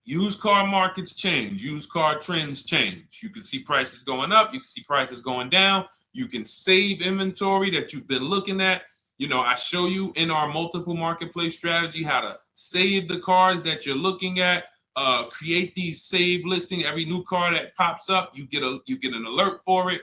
used car markets change, used car trends change. You can see prices going up, you can see prices going down, you can save inventory that you've been looking at. You know, I show you in our multiple marketplace strategy how to save the cars that you're looking at, create these save listing. Every new car that pops up, you get an alert for it.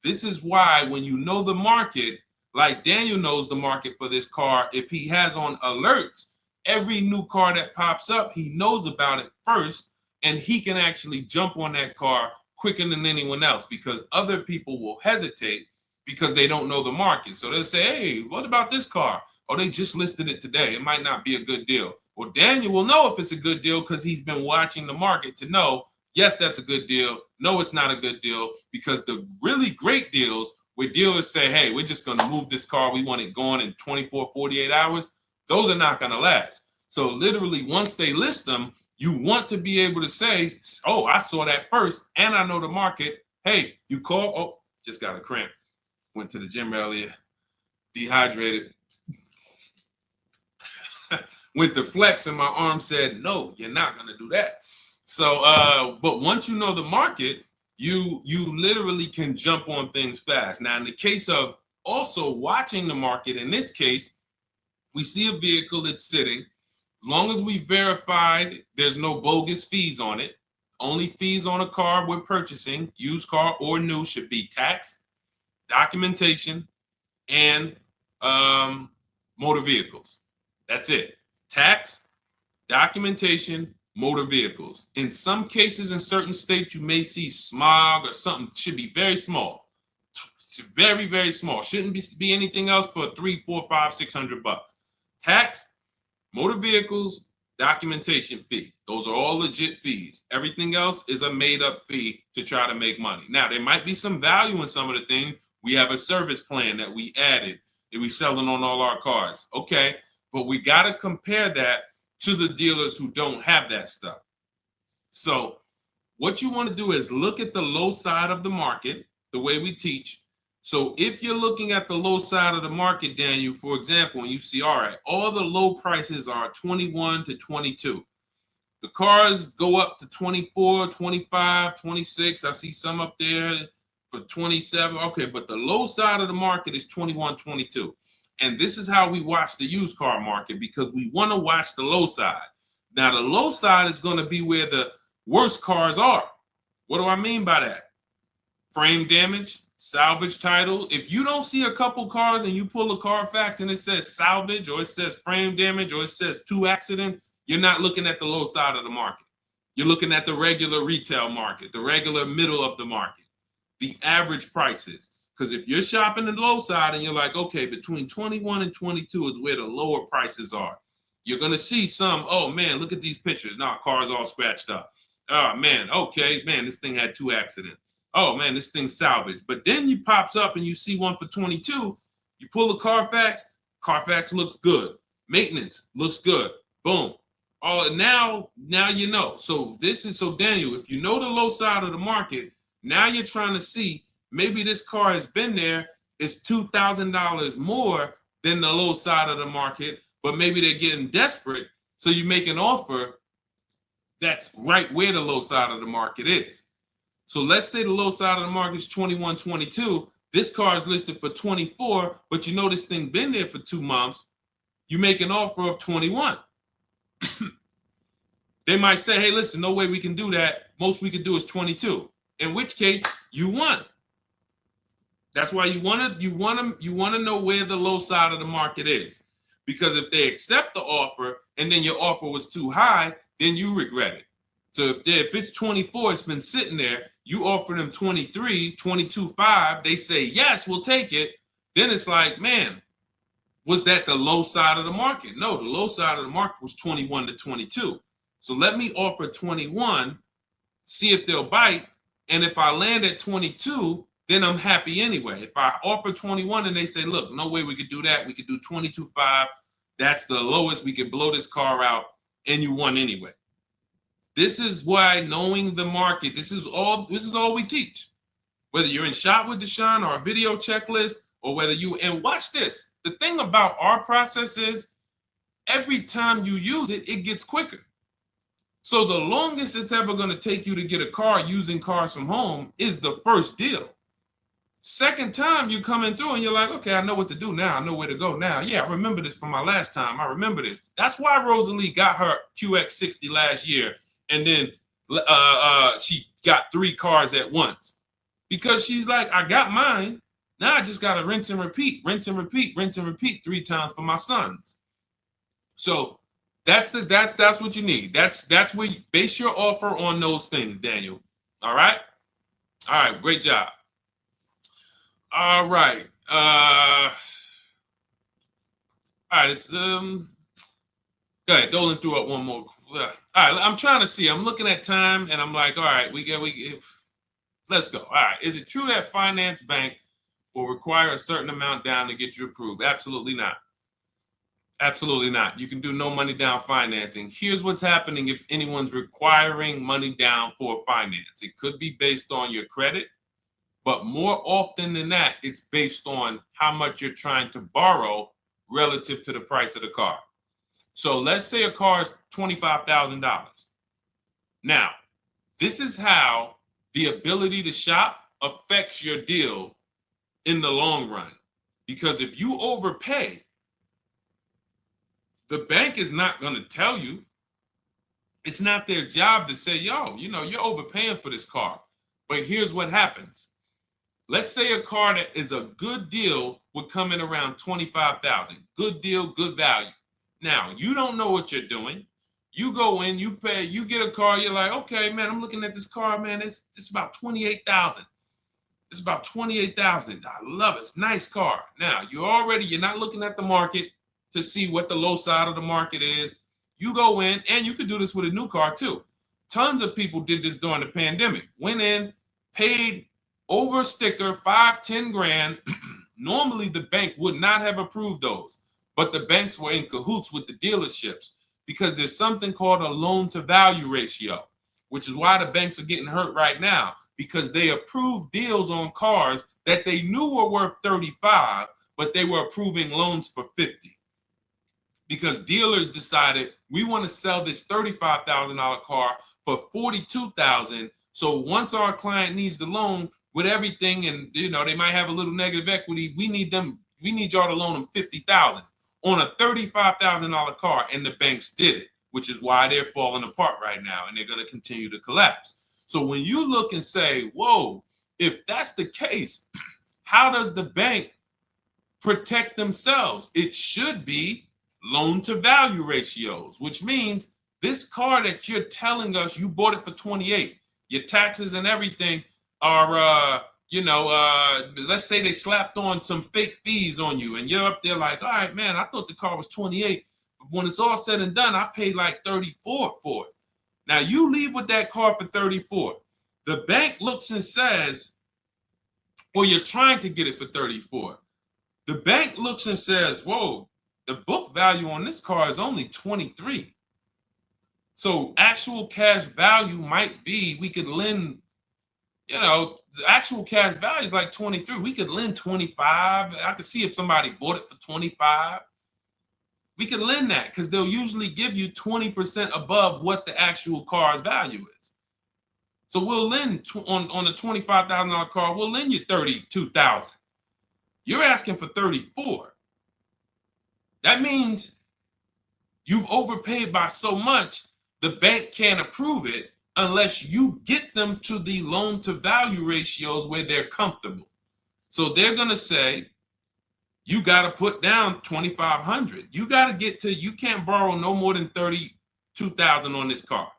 This is why when you know the market, like Daniel knows the market for this car, if he has on alerts, every new car that pops up, he knows about it first, and he can actually jump on that car quicker than anyone else, because other people will hesitate because they don't know the market. So they'll say, hey, what about this car? Oh, they just listed it today. It might not be a good deal. Well, Daniel will know if it's a good deal because he's been watching the market to know, yes, that's a good deal. No, it's not a good deal, because the really great deals where dealers say, hey, we're just going to move this car. We want it gone in 24, 48 hours. Those are not going to last. So literally, once they list them, you want to be able to say, oh, I saw that first and I know the market. Hey, you call, oh, just got a cramp. Went to the gym earlier, dehydrated. Went to flex and my arm said, no, you're not going to do that. So, but once you know the market, you literally can jump on things fast. Now, in the case of also watching the market, in this case, we see a vehicle that's sitting. As long as we verified there's no bogus fees on it, only fees on a car we're purchasing, used car or new, should be tax, documentation, and motor vehicles. That's it. Tax, documentation, motor vehicles. In some cases, in certain states, you may see smog or something. Should be very small. Very, very small. Shouldn't be anything else for $300, $400, $500, $600. Tax, motor vehicles, documentation fee. Those are all legit fees. Everything else is a made-up fee to try to make money. Now, there might be some value in some of the things. We have a service plan that we added that we selling on all our cars. Okay, but we got to compare that to the dealers who don't have that stuff. So what you want to do is look at the low side of the market, the way we teach. So if you're looking at the low side of the market, Daniel, for example, and you see, all right, all the low prices are 21 to 22. The cars go up to 24, 25, 26. I see some up there for 27. Okay, but the low side of the market is 21, 22. And this is how we watch the used car market, because we want to watch the low side. Now, the low side is going to be where the worst cars are. What do I mean by that? frame damage, salvage title. If you don't see a couple cars and you pull a Carfax and it says salvage or it says frame damage or it says 2 accident, you're not looking at the low side of the market. You're looking at the regular retail market, the regular middle of the market, the average prices. Because if you're shopping the low side and you're like, okay, between 21 and 22 is where the lower prices are, you're going to see some, oh man, look at these pictures. Now, car's all scratched up. Oh man, okay, man, this thing had 2 accidents. Oh man, this thing's salvaged. But then you pops up and you see one for 22. You pull the Carfax, Carfax looks good. Maintenance looks good. Boom. Oh, now you know. So Daniel, if you know the low side of the market, now you're trying to see maybe this car has been there. It's $2,000 more than the low side of the market, but maybe they're getting desperate. So you make an offer that's right where the low side of the market is. So let's say the low side of the market is 21, 22. This car is listed for 24, but you know this thing been there for 2 months. You make an offer of 21. They might say, hey, listen, no way we can do that. Most we can do is 22. In which case, you won. That's why you want to know where the low side of the market is. Because if they accept the offer and then your offer was too high, then you regret it. So if it's 24, it's been sitting there, you offer them 23, 22.5, they say, yes, we'll take it. Then it's like, man, was that the low side of the market? No, the low side of the market was 21 to 22. So let me offer 21, see if they'll bite. And if I land at 22, then I'm happy anyway. If I offer 21 and they say, look, no way we could do that. We could do 22.5. That's the lowest. We could blow this car out and you won anyway. This is why knowing the market, this is all we teach. Whether you're in Shop with Deshone or a video checklist, or whether and watch this. The thing about our process is every time you use it, it gets quicker. So the longest it's ever going to take you to get a car using Cars from Home is the first deal. Second time you coming through and you're like, okay, I know what to do now. I know where to go now. Yeah, I remember this from my last time. I remember this. That's why Rosalie got her QX60 last year. And then she got 3 cars at once. Because she's like, I got mine. Now I just got to rinse and repeat 3 times for my sons. So that's what you need. That's where you base your offer on those things, Daniel. All right? All right, great job. All right. All right, it's go ahead, Dolan threw up one more. All right, I'm trying to see. I'm looking at time and I'm like, all right, let's go. All right. Is it true that finance bank will require a certain amount down to get you approved? Absolutely not. Absolutely not. You can do no money down financing. Here's what's happening if anyone's requiring money down for finance. It could be based on your credit, but more often than that, it's based on how much you're trying to borrow relative to the price of the car. So let's say a car is $25,000. Now, this is how the ability to shop affects your deal in the long run. Because if you overpay, the bank is not going to tell you. It's not their job to say, yo, you're overpaying for this car. But here's what happens. Let's say a car that is a good deal would come in around $25,000. Good deal, good value. Now, you don't know what you're doing. You go in, you pay, you get a car, you're like, okay, man, I'm looking at this car, man, it's about $28,000. It's about $28,000. I love it. It's a nice car. Now, you're not looking at the market to see what the low side of the market is. You go in, and you could do this with a new car too. Tons of people did this during the pandemic. Went in, paid over sticker, 5-10 grand. Normally, the bank would not have approved those, but the banks were in cahoots with the dealerships because there's something called a loan to value ratio, which is why the banks are getting hurt right now, because they approved deals on cars that they knew were worth 35, but they were approving loans for 50. Because dealers decided we want to sell this $35,000 car for $42,000. So once our client needs the loan with everything, and they might have a little negative equity, we need y'all to loan them $50,000 on a $35,000 car, and the banks did it, which is why they're falling apart right now, and they're going to continue to collapse. So when you look and say, whoa, if that's the case, how does the bank protect themselves? It should be loan to value ratios, which means this car that you're telling us you bought it for 28, your taxes and everything are, let's say they slapped on some fake fees on you and you're up there like, all right, man, I thought the car was 28. But when it's all said and done, I paid like 34 for it. Now you leave with that car for 34. The bank looks and says, well, you're trying to get it for 34. The bank looks and says, whoa, the book value on this car is only 23. So actual cash value might be, we could lend, the actual cash value is like 23. We could lend 25. I could see if somebody bought it for 25. We could lend that because they'll usually give you 20% above what the actual car's value is. So we'll lend on a $25,000 car, we'll lend you $32,000. You're asking for 34. That means you've overpaid by so much, the bank can't approve it unless you get them to the loan to value ratios where they're comfortable. So they're going to say, you got to put down 2,500. You got to get to, you can't borrow no more than 32,000 on this car.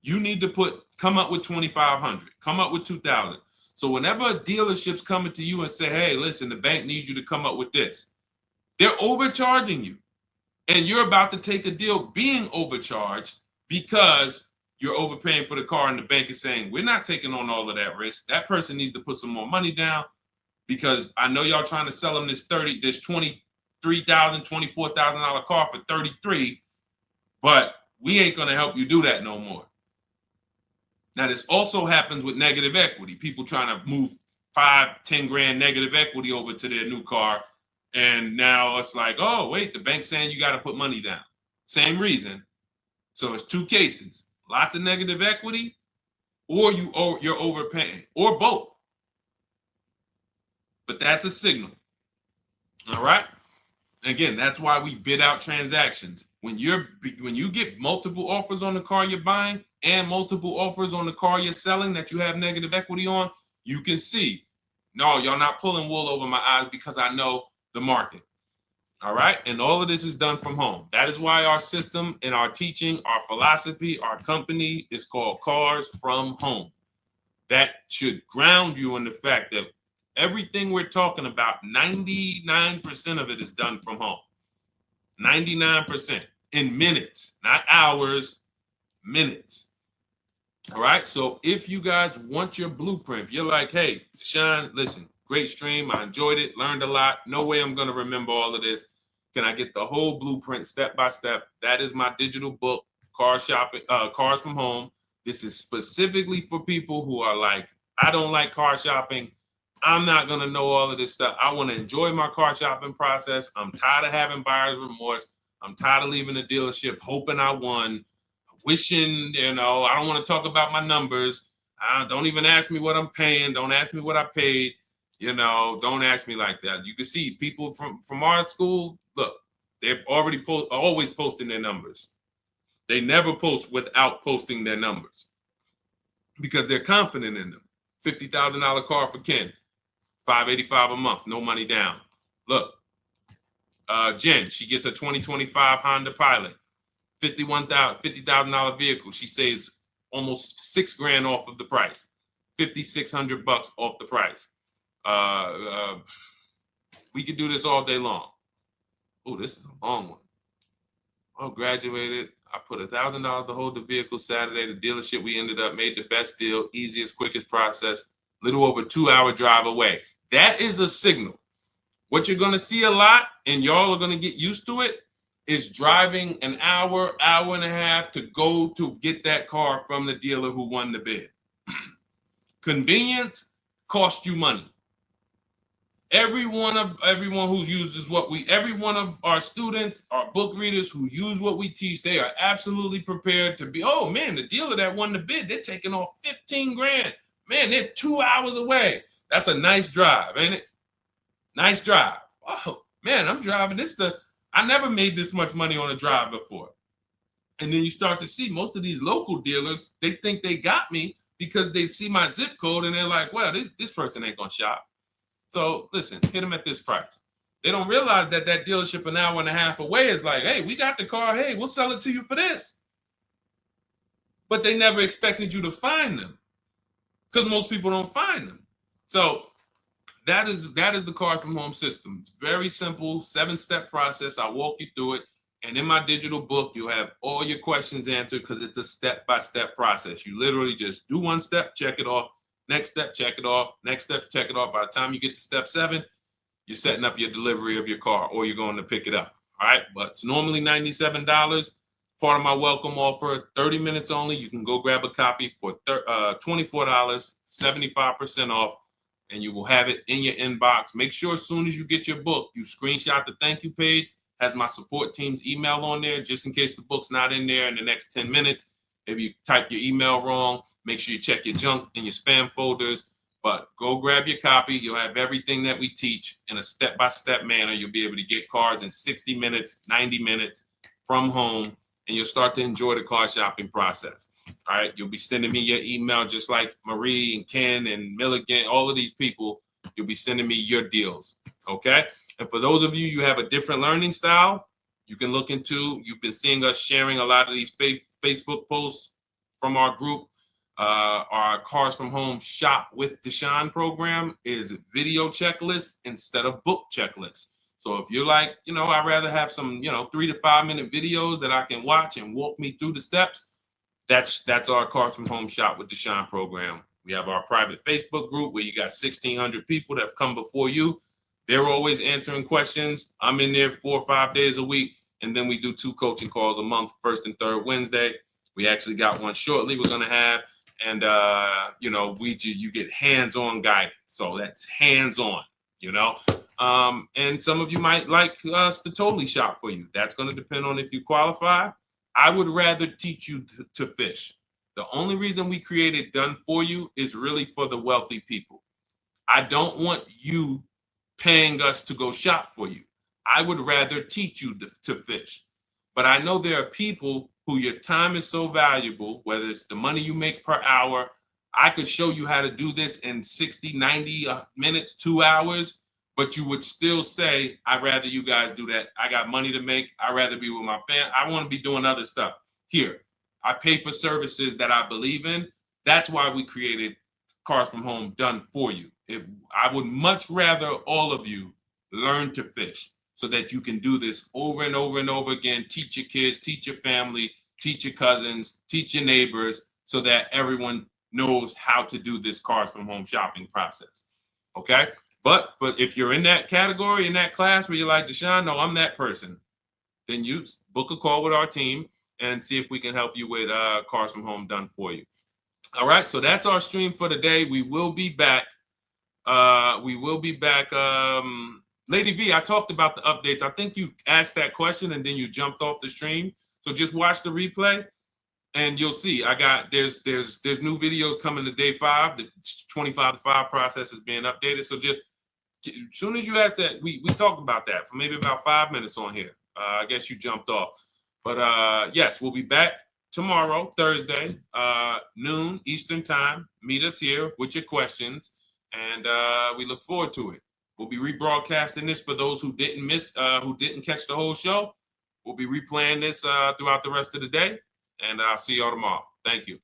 You need to come up with 2,500, come up with 2,000. So whenever a dealership's coming to you and say, hey, listen, the bank needs you to come up with this, they're overcharging you. And you're about to take a deal being overcharged because you're overpaying for the car and the bank is saying, we're not taking on all of that risk. That person needs to put some more money down because I know y'all trying to sell them this $23,000, $24,000 car for 33, but we ain't going to help you do that no more. Now, this also happens with negative equity. People trying to move 5-10 grand negative equity over to their new car. And now it's like, oh, wait, the bank's saying you got to put money down. Same reason. So it's two cases, lots of negative equity, or you're overpaying, or both. But that's a signal. All right. Again, that's why we bid out transactions. When you get multiple offers on the car you're buying and multiple offers on the car you're selling that you have negative equity on, you can see, no, y'all not pulling wool over my eyes because I know the market. All right. And all of this is done from home. That is why our system and our teaching, our philosophy, our company is called Cars from Home. That should ground you in the fact that everything we're talking about, 99% of it is done from home. 99% in minutes, not hours, minutes. All right. So if you guys want your blueprint, if you're like, hey, Deshone, listen, great stream. I enjoyed it, learned a lot. No way I'm going to remember all of this. Can I get the whole blueprint step by step? That is my digital book, Cars from Home. This is specifically for people who are like, I don't like car shopping. I'm not going to know all of this stuff. I want to enjoy my car shopping process. I'm tired of having buyer's remorse. I'm tired of leaving the dealership hoping I won, wishing, I don't want to talk about my numbers. Don't even ask me what I'm paying. Don't ask me what I paid. Don't ask me like that. You can see people from our school, look, they're already always posting their numbers. They never post without posting their numbers because they're confident in them. $50,000 car for Ken, $585 a month, no money down. Look, Jen, she gets a 2025 Honda Pilot, $50,000 vehicle. She saves almost $6,000 off of the price, $5,600 off the price. We could do this all day long. Oh, this is a long one. Oh, graduated. I put $1,000 to hold the vehicle Saturday. The dealership we ended up made the best deal, easiest, quickest process, little over 2-hour drive away. That is a signal. What you're going to see a lot, and y'all are going to get used to it, is driving an hour, hour and a half to go to get that car from the dealer who won the bid. Convenience costs you money. Every one of our students, our book readers who use what we teach, they are absolutely prepared to be, oh man, the dealer that won the bid, they're taking off $15,000. Man, they're 2 hours away. That's a nice drive, ain't it? Nice drive. Oh man, I'm driving I never made this much money on a drive before. And then you start to see most of these local dealers, they think they got me, because they see my zip code and they're like, well, this person ain't gonna shop. So listen, hit them at this price. They don't realize that that dealership an hour and a half away is like, hey, we got the car. Hey, we'll sell it to you for this. But they never expected you to find them because most people don't find them. So that is the Cars from Home system. It's very simple, 7-step process. I'll walk you through it. And in my digital book, you'll have all your questions answered because it's a step-by-step process. You literally just do one step, check it off. Next step, check it off. Next step, check it off. By the time you get to step 7, you're setting up your delivery of your car or you're going to pick it up. All right. But it's normally $97. Part of my welcome offer, 30 minutes only. You can go grab a copy for $24, 75% off, and you will have it in your inbox. Make sure as soon as you get your book, you screenshot the thank you page, has my support team's email on there, just in case the book's not in there in the next 10 minutes. If you type your email wrong, make sure you check your junk and your spam folders. But go grab your copy. You'll have everything that we teach in a step-by-step manner. You'll be able to get cars in 60 minutes, 90 minutes from home, and you'll start to enjoy the car shopping process. All right. You'll be sending me your email just like Marie and Ken and Milligan, all of these people. You'll be sending me your deals. Okay. And for those of you, you have a different learning style, you can look into, you've been seeing us sharing a lot of these Facebook posts from our group. Our Cars from Home Shop with Deshone program is video checklist instead of book checklist. So if you're like, I'd rather have some, 3 to 5 minute videos that I can watch and walk me through the steps, that's our Cars from Home Shop with Deshone program. We have our private Facebook group where you got 1,600 people that have come before you. They're always answering questions. I'm in there 4 or 5 days a week. And then we do 2 coaching calls a month, first and third Wednesday. We actually got one shortly we're going to have. And, you get hands-on guidance. So that's hands-on, and some of you might like us to totally shop for you. That's going to depend on if you qualify. I would rather teach you to fish. The only reason we created Done For You is really for the wealthy people. I don't want you paying us to go shop for you. I would rather teach you to fish. But I know there are people who your time is so valuable, whether it's the money you make per hour. I could show you how to do this in 60, 90 minutes, 2 hours, but you would still say, I'd rather you guys do that. I got money to make. I'd rather be with my family. I want to be doing other stuff. Here, I pay for services that I believe in. That's why we created Cars from Home Done For You. I would much rather all of you learn to fish so that you can do this over and over and over again. Teach your kids, teach your family, teach your cousins, teach your neighbors, so that everyone knows how to do this Cars from Home shopping process. Okay? But if you're in that category, in that class where you're like, Deshone, no, I'm that person, then you book a call with our team and see if we can help you with Cars from Home Done For You. All right, so that's our stream for today. We will be back. Lady V, I talked about the updates. I think you asked that question and then you jumped off the stream. So just watch the replay and you'll see. There's new videos coming to day 5. The 25 to 5 process is being updated. So just as soon as you asked that, we talked about that for maybe about 5 minutes on here. I guess you jumped off. But yes, we'll be back tomorrow, Thursday, noon Eastern time. Meet us here with your questions, and we look forward to it. We'll be rebroadcasting this for those who didn't catch the whole show. We'll be replaying this throughout the rest of the day, and I'll see y'all tomorrow. Thank you.